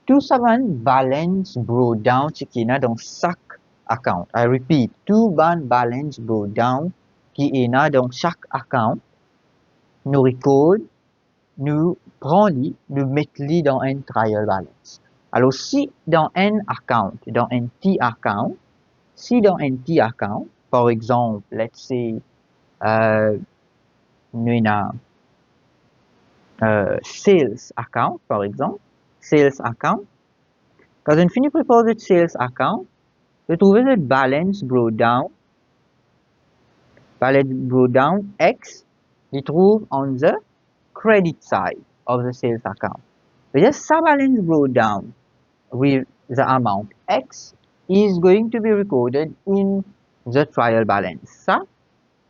tout ça va balance brought down, ce qui est dans chaque account. I repeat, tout balance brought down, qui est dans chaque account, nous record, nous prenons, nous mettons dans un trial balance. Alors, si dans un account, par exemple, let's say, nous avons sales account, par exemple, sales account. Quand on finit par préparer le sales account, vous trouvez le balance brought down X, il trouve on the credit side of the sales account. Just sa balance brought down with the amount X is going to be recorded in the trial balance. Ça,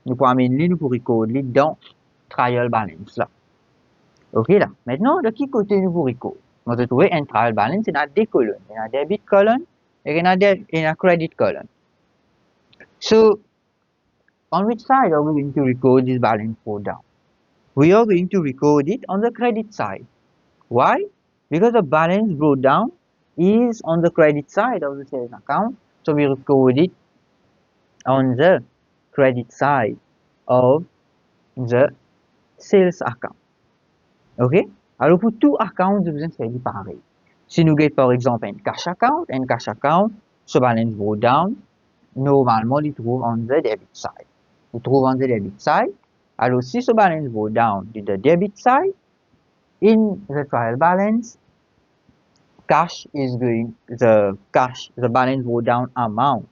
nous pouvons amener, nous pouvons recorder dans trial balance là. Ok là. Maintenant, de quel côté nous pouvons recorder? On va trouver un trial balance, il y a deux colonnes. Il y a debit column et il y a credit column. So, on which side are we going to record this balance brought down? We are going to record it on the credit side. Why? Because the balance brought down is on the credit side of the sales account. So we record it on the credit side of the sales account. Ok? Alors pour tout account, vous allez faire pareil. Si nous avons par exemple un cash account, ce balance brought down, normalement, il trouve on the debit side. Alors si ce balance brought down to the debit side, in the trial balance, the balance brought down amount,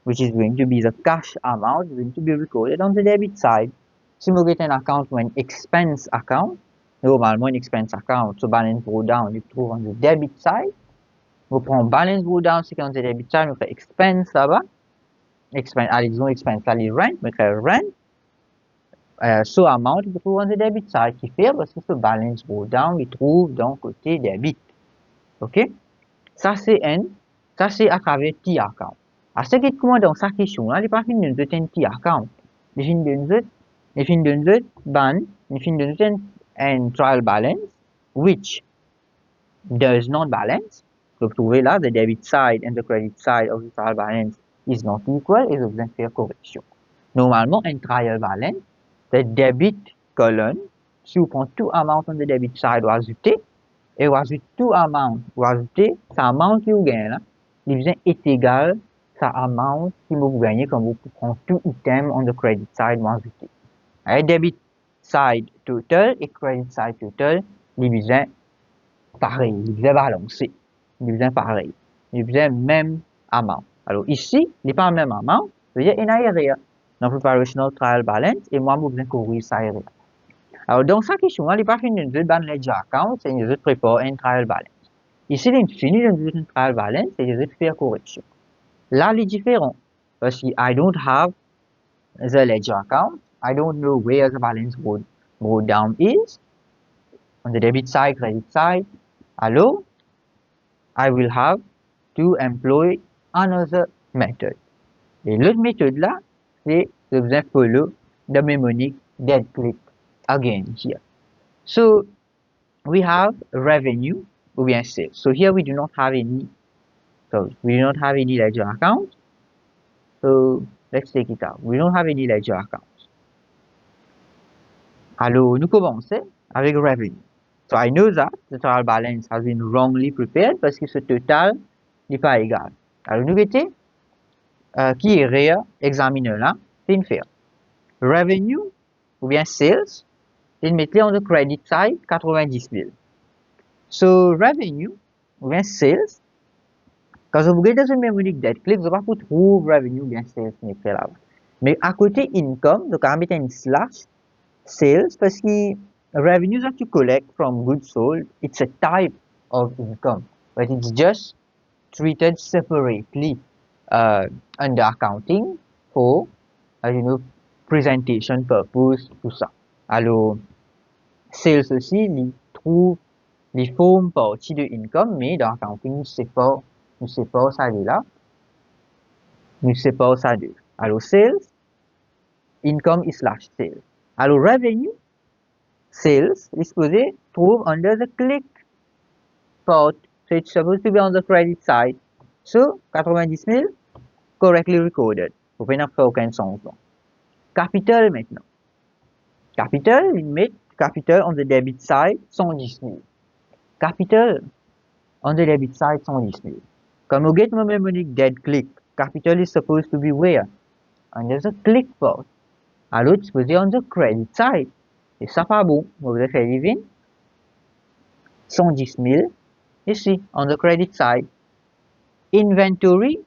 which is going to be the cash amount, is going to be recorded on the debit side. Si vous avez un account ou un expense account, normalement un expense account, so balance brought down, il trouve on the debit side. Vous prenez balance brought down, c'est on the debit side, vous faites expense là-bas. Allez, disons expense, allez, rent, vous faites rent. So amount, il trouve on the debit side, qui fait parce que ce balance brought down, il trouve dans le côté debit. Ok? Ça c'est à travers T account. À ce qui est comment dans sa question là, il n'est pas fini de un T account. Il finit de un trial balance, which does not balance. So, vous trouvez là, the debit side and the credit side of the trial balance is not equal et vous besoin de faire correction. Normalement, un trial balance, the debit column, si vous prenez tout amount on the debit side, vous ajoutez, et vous ajoutez tout amount, vous ajoutez, ça amount qui vous gagnez là, division est égal ça amount qui vous gagnez quand vous prenez tout item on the credit side, vous ajoutez. Et debit side total et credit side total, division pareil, division balancé, division pareil, division même amount. Alors ici, il n'est pas le même amount, ça veut dire une area dans preparational trial balance et moi, je vais courir ça area. Alors dans cette question, il n'est pas fini de ban ledger account, c'est une prépare un trial balance. Ici, il est fini de trial balance et je vais faire correction. Là, il est différent parce que I don't have the ledger account. I don't know where the balance go down is on the debit side, credit side. Alors, I will have to employ another method. Et l'autre méthode là, c'est de vous follow the mnemonic dead click again here. So we have revenue ou bien sales. So here we do not have any. So we do not have any ledger account. So let's take it out. We don't have any ledger account. Alors nous commençons avec revenue. So I know that the trial balance has been wrongly prepared parce que ce total n'est pas égal. Alors nous mettons qui est réel, examiner là, c'est une faire. Revenue ou bien sales, c'est une mettre on the credit side 90 000. So revenue ou bien sales, quand vous regardez dans une mnemonique dead click, vous allez trouver revenue ou bien sales n'est là. Mais à côté income, donc on va mettre une slash sales parce que revenue that you collect from goods sold, it's a type of income, but it's just treated separately under accounting for presentation purpose, tout ça. Alors, sales aussi, ils trouvent les formes partie de income, mais dans accounting, nous séparons ça de là. Nous séparons ça de. Alors, sales, income is slash sales. Alors, revenue, sales, is supposed trouve under the click part. So it's supposed to be on the credit side. So, 90 000 correctly recorded. Vous pouvez pas faire aucun changement. Capital maintenant. Capital, il met capital on the debit side 110 000. Capital on the debit side 110 000. Comme vous get mnemonic dead click, capital is supposed to be where? Under the click part. Alors, it's supposed to be on the credit side. Et ça pas bon. Vous allez faire living 110 000 ici, on the credit side. Inventory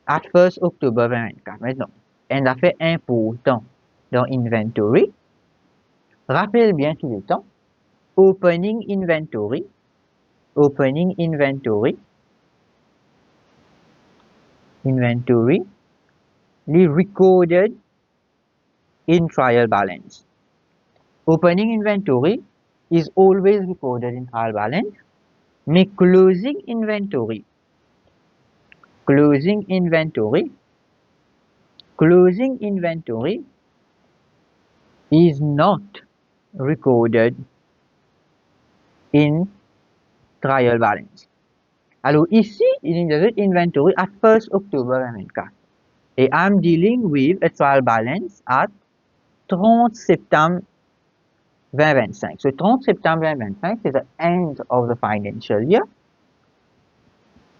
at 1st October 2024. Maintenant, un affaire important dans inventory. Rappelle bien tout le temps. Opening inventory, recorded in trial balance. Opening inventory is always recorded in trial balance. Mais closing inventory is not recorded in trial balance. Alors ici, il y a une inventory at 1st October 2024. Et I'm dealing with a trial balance at 30 septembre 2025. So 30 septembre 2025 is the end of the financial year.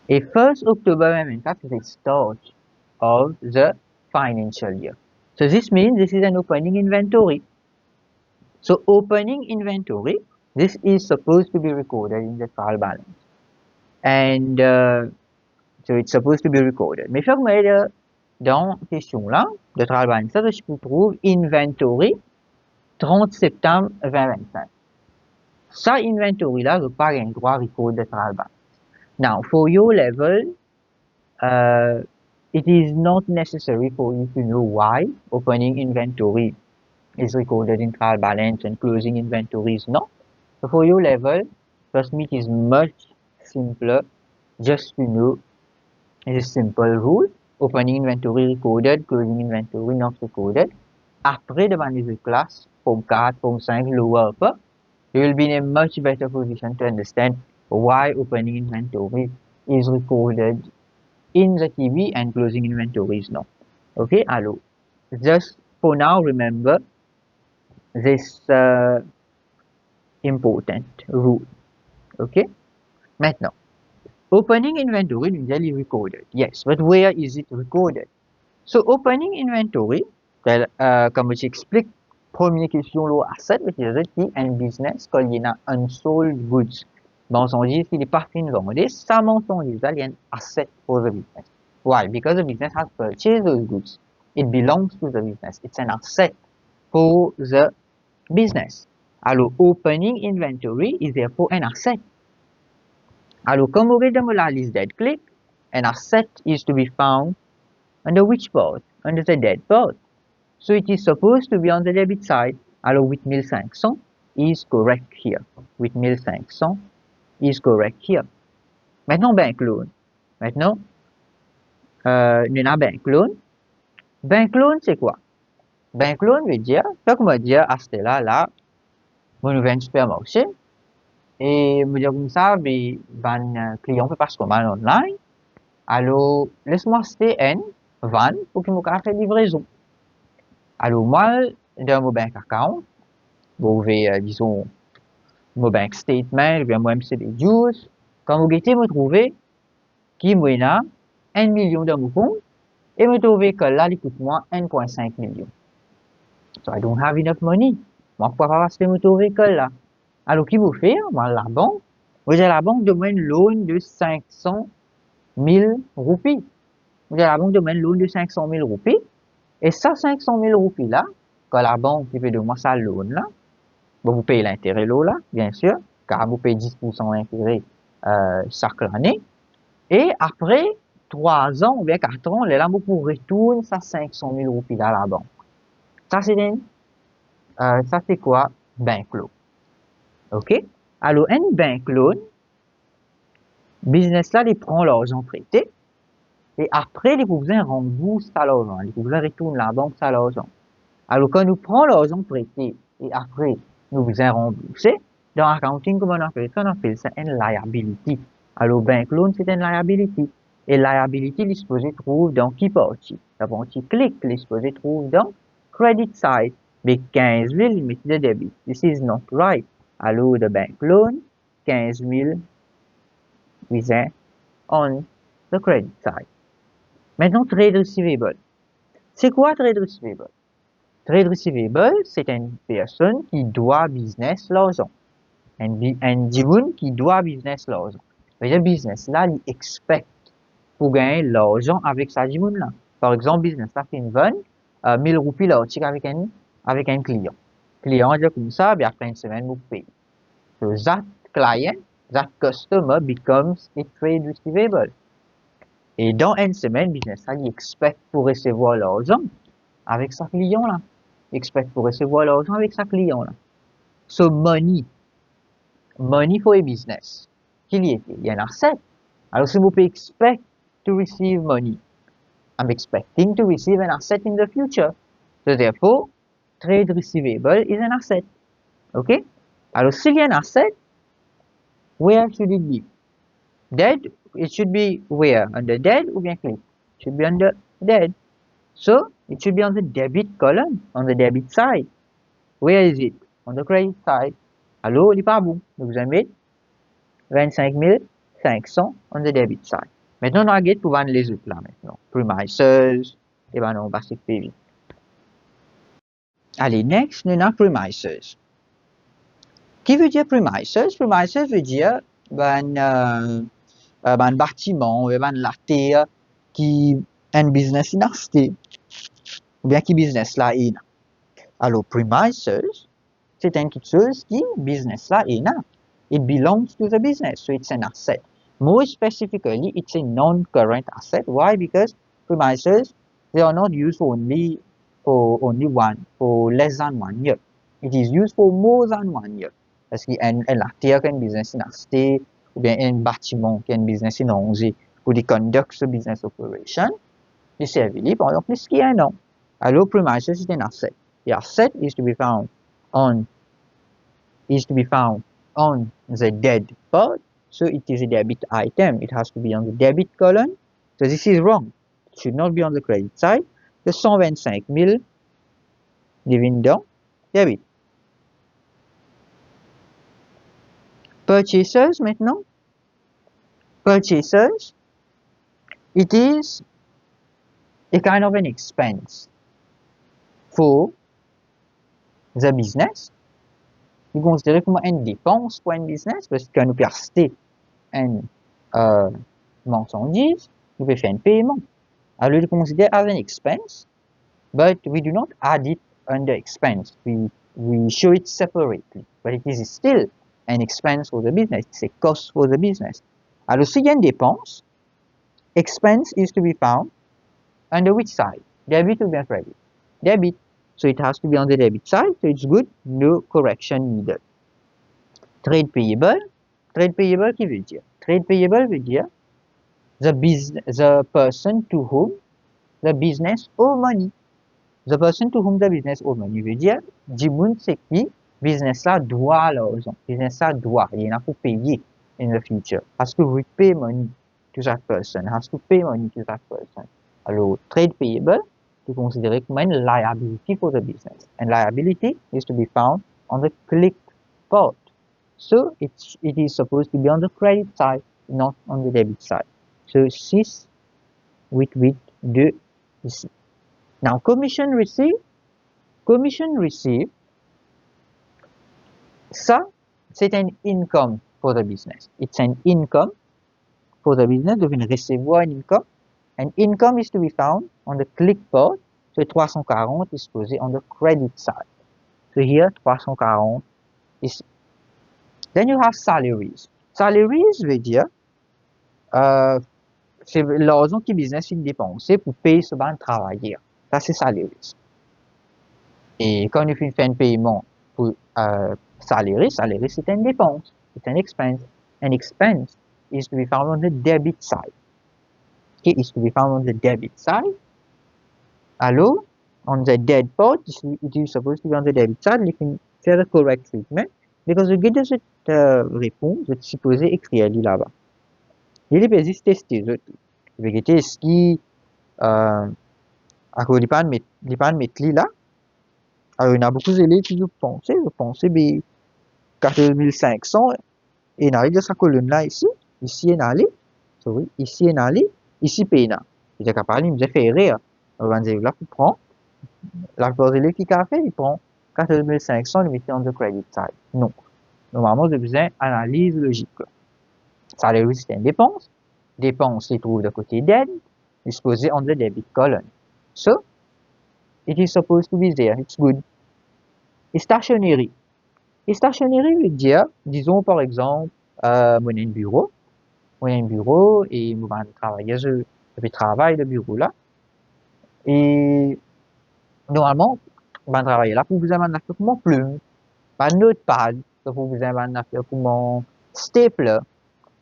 Et 1st October 2024 is the start of the financial year. So this means this is an opening inventory. So opening inventory, this is supposed to be recorded in the trial balance. And so it's supposed to be recorded. Mais il faut que je dans la question là, de trial balance, je peux trouver inventory 30 septembre 2025. Ça, inventory là, je pas un droit record de trial balance. Now, for your level, it is not necessary for you to know why opening inventory is recorded in trial balance and closing inventory is not. So for your level, trust me, it is much simpler just to know it's a simple rule. Opening inventory recorded, closing inventory not recorded. Après, devant les autres classes, form 4, form 5, lower upper, you will be in a much better position to understand why opening inventory is recorded in the TV and closing inventories no. Okay, alors, just for now remember this important rule. Okay, maintenant, opening inventory usually recorded. Yes, but where is it recorded? So opening inventory, comme j'explique, première question, asset, which is a key and business, quand il y a unsold goods. Bon, on dit s'il n'est pas fini vendé, ça mentionne usually an asset for the business. Why? Because the business has purchased those goods. It belongs to the business. It's an asset for the business. Alors, opening inventory is therefore an asset. Alors, comme vous regardez la liste dead click, an asset is to be found under which part? Under the dead part. So it is supposed to be on the debit side. Alors 8500 is correct here. 8500 is correct here. Maintenant, bank loan. Maintenant, nous avons bank loan. Bank loan, c'est quoi? Bank loan veut dire, comme on dire, à ce là, vous nous vendez supermarché. Et vous dire comme ça, ben, client peut pas se commander online. Alors, laisse-moi acheter un van pour qu'il me fasse livraison. Alors, moi, dans mon bank account, vous avez, disons, mon bank statement, bien moi, c'est des dues. Quand vous guettez, vous trouvez qui m'en 1 million dans mon compte, et vous trouvez que là, il coûte moi 1,5 million. So, I don't have enough money. Moi, pourquoi pas parce que vous trouvez que là. Alors, qui vous fait? Moi, la banque, vous avez la banque demande une loan de 500 000 roupies. Vous avez la banque demande une loan de 500 000 roupies. Et ça, 500 000 roupies là, quand la banque qui fait de moi sa loan là, bon, vous payez l'intérêt là, bien sûr, car vous payez 10% d'intérêt chaque année. Et après 3 ans ou bien 4 ans, les là, vous retourner ça 500 000 roupies là à la banque. Ça, c'est quoi? Bank loan. OK? Alors, un bank loan, business là, il prend l'argent prêté. Et après, il vous rembourse ça l'argent. Il vous retourne la banque ça l'argent. Alors, quand nous prenons l'argent prêté et après, nous vous rembourser, dans l'accounting, comment on appelle ça? On appelle ça une liability. Alors, bank loan, c'est une liability. Et liability, il est supposé trouver dans qui partie? La partie click, il est supposé trouver dans credit side. Mais 15 000, il met de debit. This is not right. Alors, the bank loan, 15 000 is on the credit side. Maintenant, trade receivable. C'est quoi trade receivable? Trade receivable, c'est une personne qui doit business l'argent. Un divoun qui doit business l'argent. Le business là, il expect pour gagner l'argent avec sa divoun là. Par exemple, business là, fait une vente, 1000 roupies l'article avec un client. Client dit comme ça, bien après une semaine, vous payez. So that client, that customer becomes a trade receivable. Et dans une semaine, business là, il expect pour recevoir l'argent avec sa client là. Expect pour recevoir l'argent avec sa client là. So money for a business. Qu'il y ait, il y a un asset. Alors si vous pouvez expect to receive money, I'm expecting to receive an asset in the future. So therefore, trade receivable is an asset. Okay? Alors s'il y a un asset, where should it be? Dead, it should be where? Under dead ou bien click? It should be under dead. So, it should be on the debit column, on the debit side. Where is it? On the credit side. Alors, il n'est pas bon. Donc, vous allez mettre 25 500 on the debit side. Maintenant, on va get pour vendre les autres là maintenant. Premises, et ben on va s'occuper vite. Allez, next, nous avons premises. Qui veut dire premises? Premises veut dire ben bâtiment, ben la terre qui un business in acheté. Ou bien qui business là est. Alors, premises, c'est quelque chose qui business là est. It belongs to the business, so it's an asset. More specifically, it's a non-current asset. Why? Because premises, they are not used for less than 1 year. It is used for more than 1 year. Parce qu'un la terre qu'un business in acheté, ou bien un bâtiment qu'un business in ranger, pour de conduct the business operation, il servit pendant plus qu'un an. Alors, premises is an asset. The asset is to be found on the dead part, so it is a debit item. It has to be on the debit column So this is wrong. It should not be on the credit side. The 125 000 devine dans débit. Purchasers maintenant. Purchasers, it is a kind of an expense for the business. Nous considérons comme une dépense pour un business parce que nous pouvons acheter une marchandise, nous pouvons faire un paiement. Alors, we consider as an expense, but we do not add it under expense. We show it separately, but it is still an expense for the business. It's a cost for the business. Alors, s'il y a une dépense, expense is to be found under which side? Debit or credit? Debit. So it has to be on the debit side, so it's good, no correction needed. Trade payable. Trade payable qui veut dire? Trade payable veut dire the person to whom the business owe money. The person to whom the business owe money veut dire, du monde c'est qui business là doit l'argent. Business là doit, il y en a pour payer in the future. Has to repay money to that person. Has to pay money to that person. Alors, trade payable, to consider comme une liability for the business. And liability is to be found on the click part. So, it is supposed to be on the credit side, not on the debit side. So, 6, 8, 8, 2, ici. Now, commission received. Commission received, ça, c'est an income for the business. It's an income for the business. Vous devez recevoir un income. And income is to be found on the click part. So 340 is posé on the credit side. So here 340 is. Then you have salaries. Salaries veut dire c'est l'argent que le business il dépense pour payer ce ban travailleur. Ça c'est salaries. Et quand on fait un paiement pour salaries c'est une dépense. It's an expense. An expense is to be found on the debit side. Okay, is to be found on the debit side. Alors, on the debt part, it is supposed to be on the debit side. You can faire the correct treatment because you get cette réponse, vous êtes supposé écrire là-bas. Il est basé tester. Vous voyez ce qui à cause du pan mettre là. Alors, il y a beaucoup d'élèves qui pensent, ben 4500 et dans de sa colonne là ici est allé, sorry, ici est allé, ici payna. Il est capable de me faire rire. On va dire là pour prendre la plupart des élèves qui a fait, il prend 4500 et mettre on the credit side. Non. Normalement, j'ai besoin d'analyse logique. Salary, c'est une dépense. Dépense, se trouve de côté debt, disposé on the debit column. So, it is supposed to be there. It's good. Et stationery. Et stationery veut dire, disons par exemple, mon un bureau. Mon un bureau et mon travailler, je vais travailler le bureau là. Et normalement, on travailler là pour vous avoir un comme mon plume, un notepad, pour vous avoir un affaire comme mon stapler,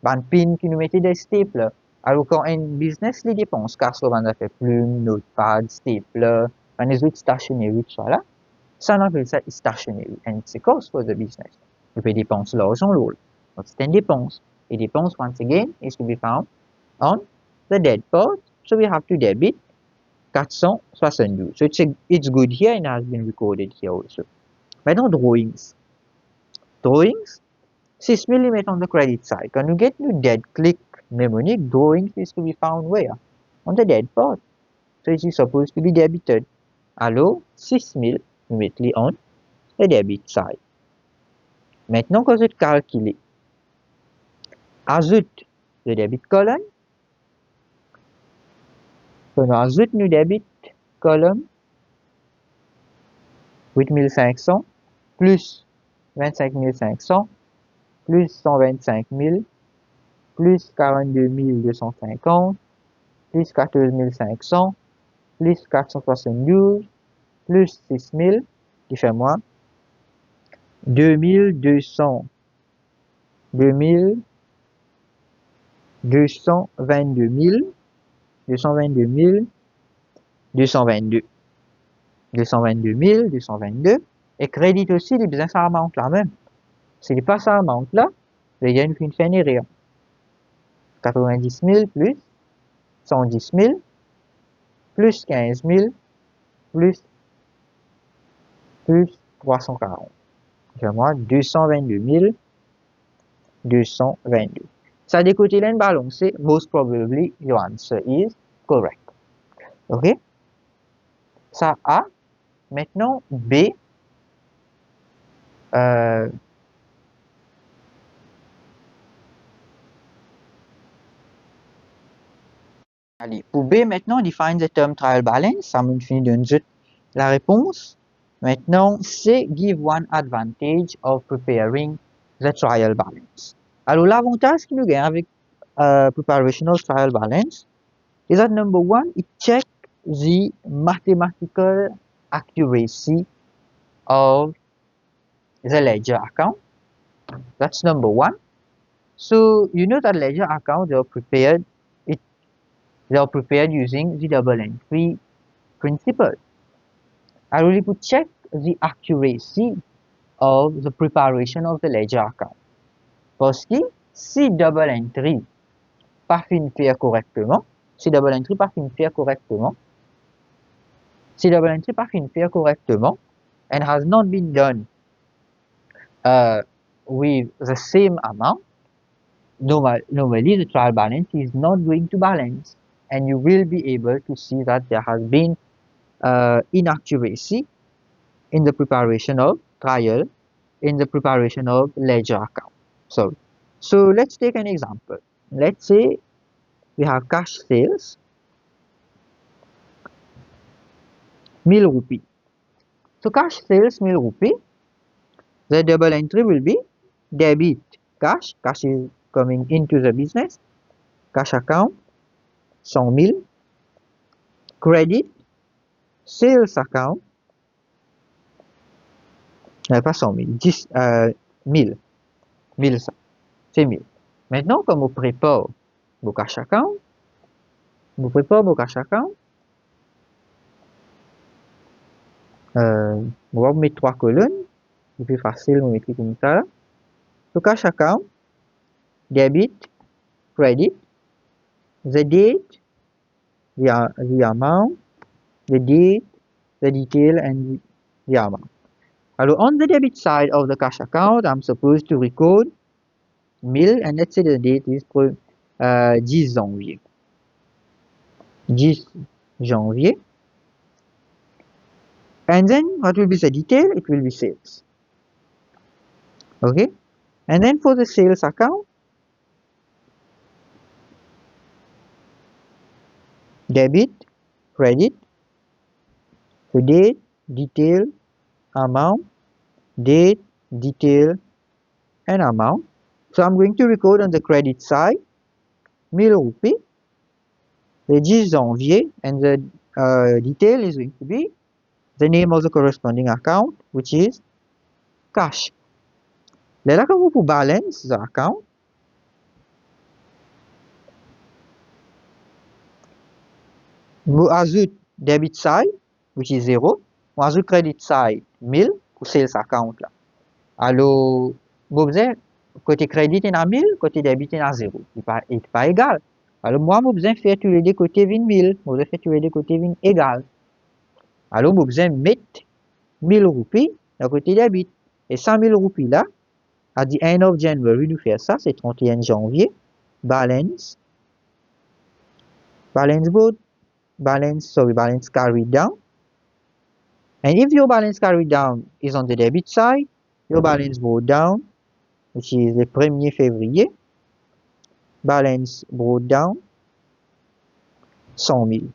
un pin qui nous mettait des staples. Alors quand un business les dépenses, car souvent on a fait plume, notepad, stapler, les autres stationery, tout ça là, ça on appelle ça stationery, and it's a cost for the business. Vous pouvez dépenser l'argent lourd. Donc c'est une dépense. Et dépense, once again, is to be found on the debt part, so we have to debit 472. So it's good here and has been recorded here also. Maintenant, drawings. Drawings, 6 mm on the credit side. When you get to debt click mnemonic, drawings is to be found where? On the debt part. So it is supposed to be debited. Alors, 6000, we mettez on the debit side. Maintenant, quand vous calculez, ajoute le debit column. On ajoute le debit column 8500 plus 25 500 plus 125 000 plus 42 250 plus 14 500 plus 472 plus 6 000 qui fait moins 2200 222 000 222 et crédit aussi les besoins ça amount là même. S'il n'est pas ça amount là, les gars nous font une erreur. 90 000 plus 110 000, plus 15 000, plus 340. J'ai moi 222 222. Ça des côtés là, balancé, most probably your answer is correct. Ok? Ça A. Maintenant, B. Allez, pour B, maintenant, define the term trial balance. Ça me finit de nous la réponse. Maintenant, C, give one advantage of preparing the trial balance. Alors, l'avantage qu'il nous gagne avec preparation of trial balance is that number one, it check the mathematical accuracy of the ledger account. That's number one. So, you know that ledger accounts are prepared using the double entry principle. Alors, il faut check the accuracy of the preparation of the ledger account. Parce que si double entry pas fin faire correctement, si double entry pas fin faire correctement, and has not been done with the same amount, normally the trial balance is not going to balance, and you will be able to see that there has been inaccuracy in the preparation of trial, in the preparation of ledger account. So let's take an example. Let's say we have cash sales, 1000 rupee. So cash sales 1000 rupee. The double entry will be debit cash. Cash is coming into the business. Cash account 100,000. Credit sales account. Pas 100,000, 1000. 1000 ça. C'est 1000. Maintenant, comme on prépare vos cash account, on va mettre 3 colonnes. C'est plus facile, on mettre comme ça. So cash account, debit, credit, the date, the amount, the date, the detail, and the amount. Alors, on the debit side of the cash account, I'm supposed to record 1000, and let's say the date is 10 janvier. 10 janvier. And then, what will be the detail? It will be sales. Okay? And then for the sales account, debit, credit, so date, detail, amount, date, detail, and amount. So I'm going to record on the credit side 1000 rupee, the 10 janvier, and the detail is going to be the name of the corresponding account, which is cash. Là, quand vous balance the account, vous ajoutez debit side, which is 0, vous ajoutez credit side 1000 pour sales account là. Alors, vous besoin côté crédit il y a 1000, côté débit il y a 0. Il n'est pas égal. Alors, moi, vous besoin faire tous les deux côtés 20 000. Vous besoin faire tous les deux côtés 20 égal. Alors, vous besoin mettre 1000 roupies dans côté débit. Et 100 000 roupies là, à the end of January, nous faire ça, c'est 31 janvier. Balance carried down. And if your balance carried down is on the debit side, your balance brought down, which is the 1er février. Balance brought down 1000.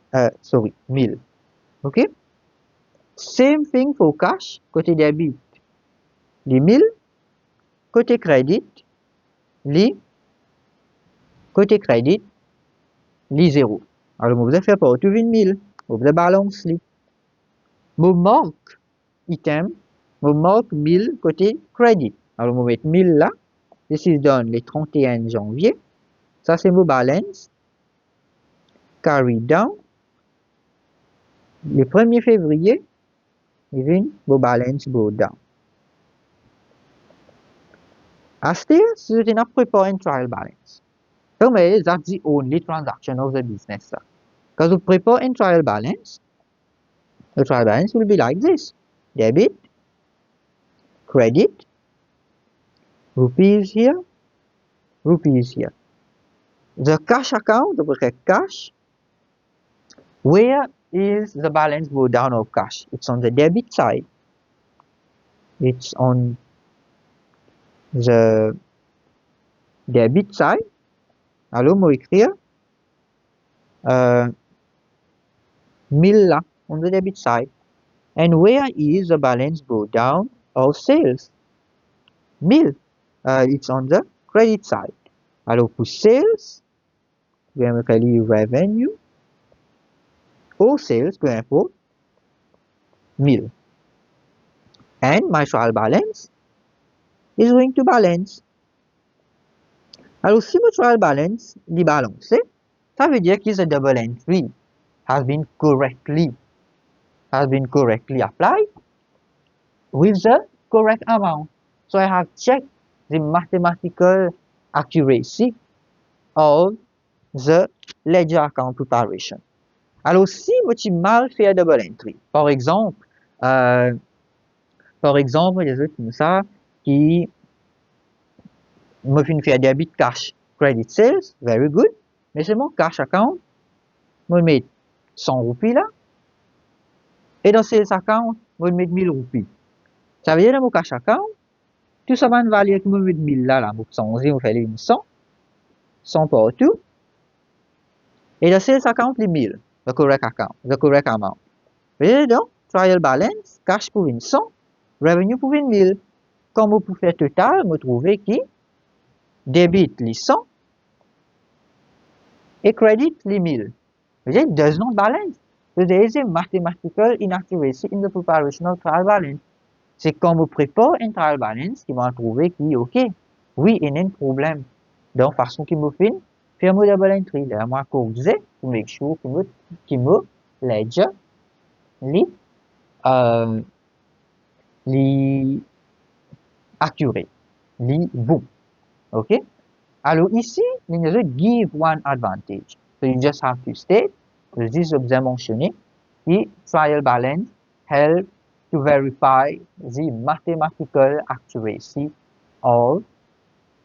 Okay? Same thing for cash. Côté débit, les 1000. Côté crédit, les 0. Alors, vous allez faire pour tout 20 000. Vous allez balance les. Vous marque item, vous marque 1000 côté crédit. Alors, vous mettez 1000 là. This is done le 31 janvier. Ça, c'est vos balance. Carry down. Le 1er février, even vos balance go down. Astir, si vous avez préparé un trial balance. Terminal, that's the only transaction of the business. Because we prepare a trial balance, the trial balance will be like this. Debit, credit, rupees here, rupees here. The cash account, the cash, where is the balance go down of cash? It's on the debit side. It's on the debit side. Alors, moi écrire 1000 là, on the debit side. And where is the balance go down of sales? 1000. It's on the credit side. Alors, pour sales, we have revenue. All sales, peu importe, 1000. And my trial balance is going to balance. Alors, si mon trial balance est balancé, ça veut dire que the double entry has been correctly applied with the correct amount. So I have checked the mathematical accuracy of the ledger account preparation. Alors, si je mal fait double entry, par exemple, les autres comme ça, qui me fin faire debit cash, credit sales, very good, mais c'est mon cash account, je mets 100 roupies là, et dans sales account, je mets 1000 roupies. Ça veut dire dans mon cash account, tout ça va valer que je mets 1000 là, là, 100, je fais les 100 partout, et dans sales account, les 1000, the correct amount. Et donc, trial balance, cash pour 100, revenue pour 1000. Comme vous faire total, vous trouvez que debit les 100 et credit les 1000. It does not balance. So there is a mathematical inaccuracy in the preparation of trial balance. C'est quand vous préparez un trial balance qui va trouver que, ok, oui, il y a un problème. Donc, façon qui me fait, faire mon double entry. Là, moi, corriger, pour make sure que me ledger, les accurate, les bon. Ok? Alors ici, il y a give one advantage. So you just have to state, this is mentionné, the trial balance help to verify the mathematical accuracy of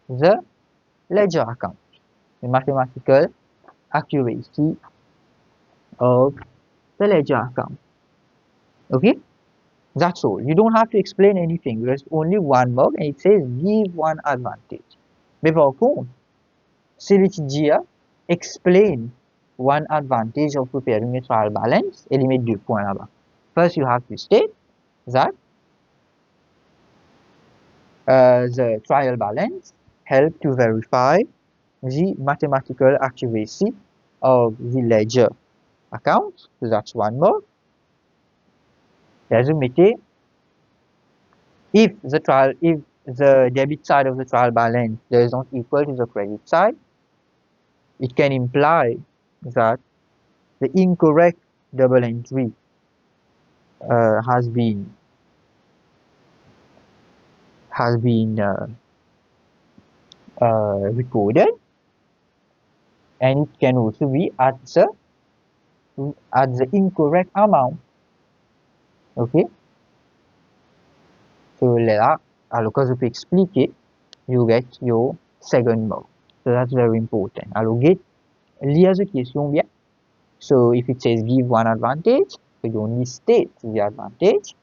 the ledger account. The mathematical accuracy of the ledger account. Okay? That's all. You don't have to explain anything. There's only one mark and it says give one advantage. Mais par contre, si l'étudiant explain one advantage of preparing a trial balance, il met 2 points là-bas. First, you have to state that the trial balance help to verify the mathematical accuracy of the ledger account. So that's one more. As you mettez, if the debit side of the trial balance is not equal to the credit side, it can imply that the incorrect double entry has been recorded, and it can also be at the incorrect amount. Okay, so là, alors quand je peux expliquer, you get your second mark. So that's very important. Alors get lire the question bien. So if it says give one advantage, so you only state the advantage.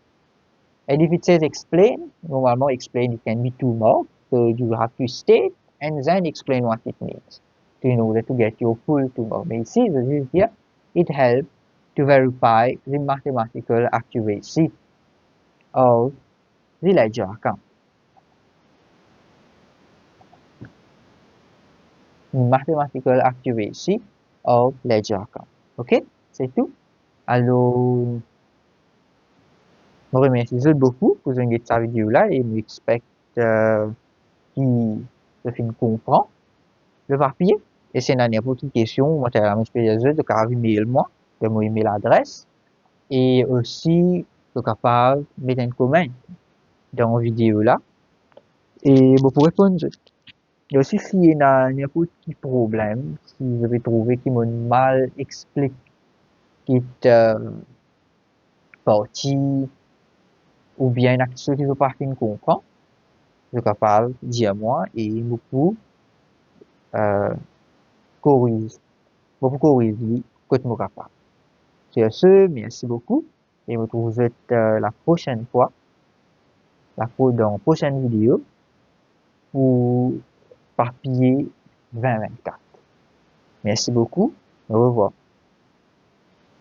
And if it says explain, normalement explain it can be 2 marks. So you have to state and then explain what it means in order to get your full 2 marks. But ici, this is here, it helps to verify the mathematical accuracy of the ledger account. Mathematical accuracy of ledger account. Ok, c'est tout. Alors, je vous remercie beaucoup pour regarder cette vidéo là et je expecte qu'il se comprend le papier. Et si vous avez n'importe quelle question, vous pouvez me mail moi, de mon email adresse. Et aussi, vous êtes capable de mettre un commentaire dans la vidéo là. Et vous pouvez répondre. Et aussi, s'il y a n'importe quel problème, si vous avez trouvé qu'il m'a mal expliqué partie, ou bien une action qui ne pas fin comprendre, vous êtes capable de dire à moi et vous pouvez, corriger, vous pouvez corriger quand vous êtes capable. Sur ce, merci beaucoup et vous retrouve la prochaine fois, dans la prochaine vidéo pour papier 2024. Merci beaucoup. Au revoir.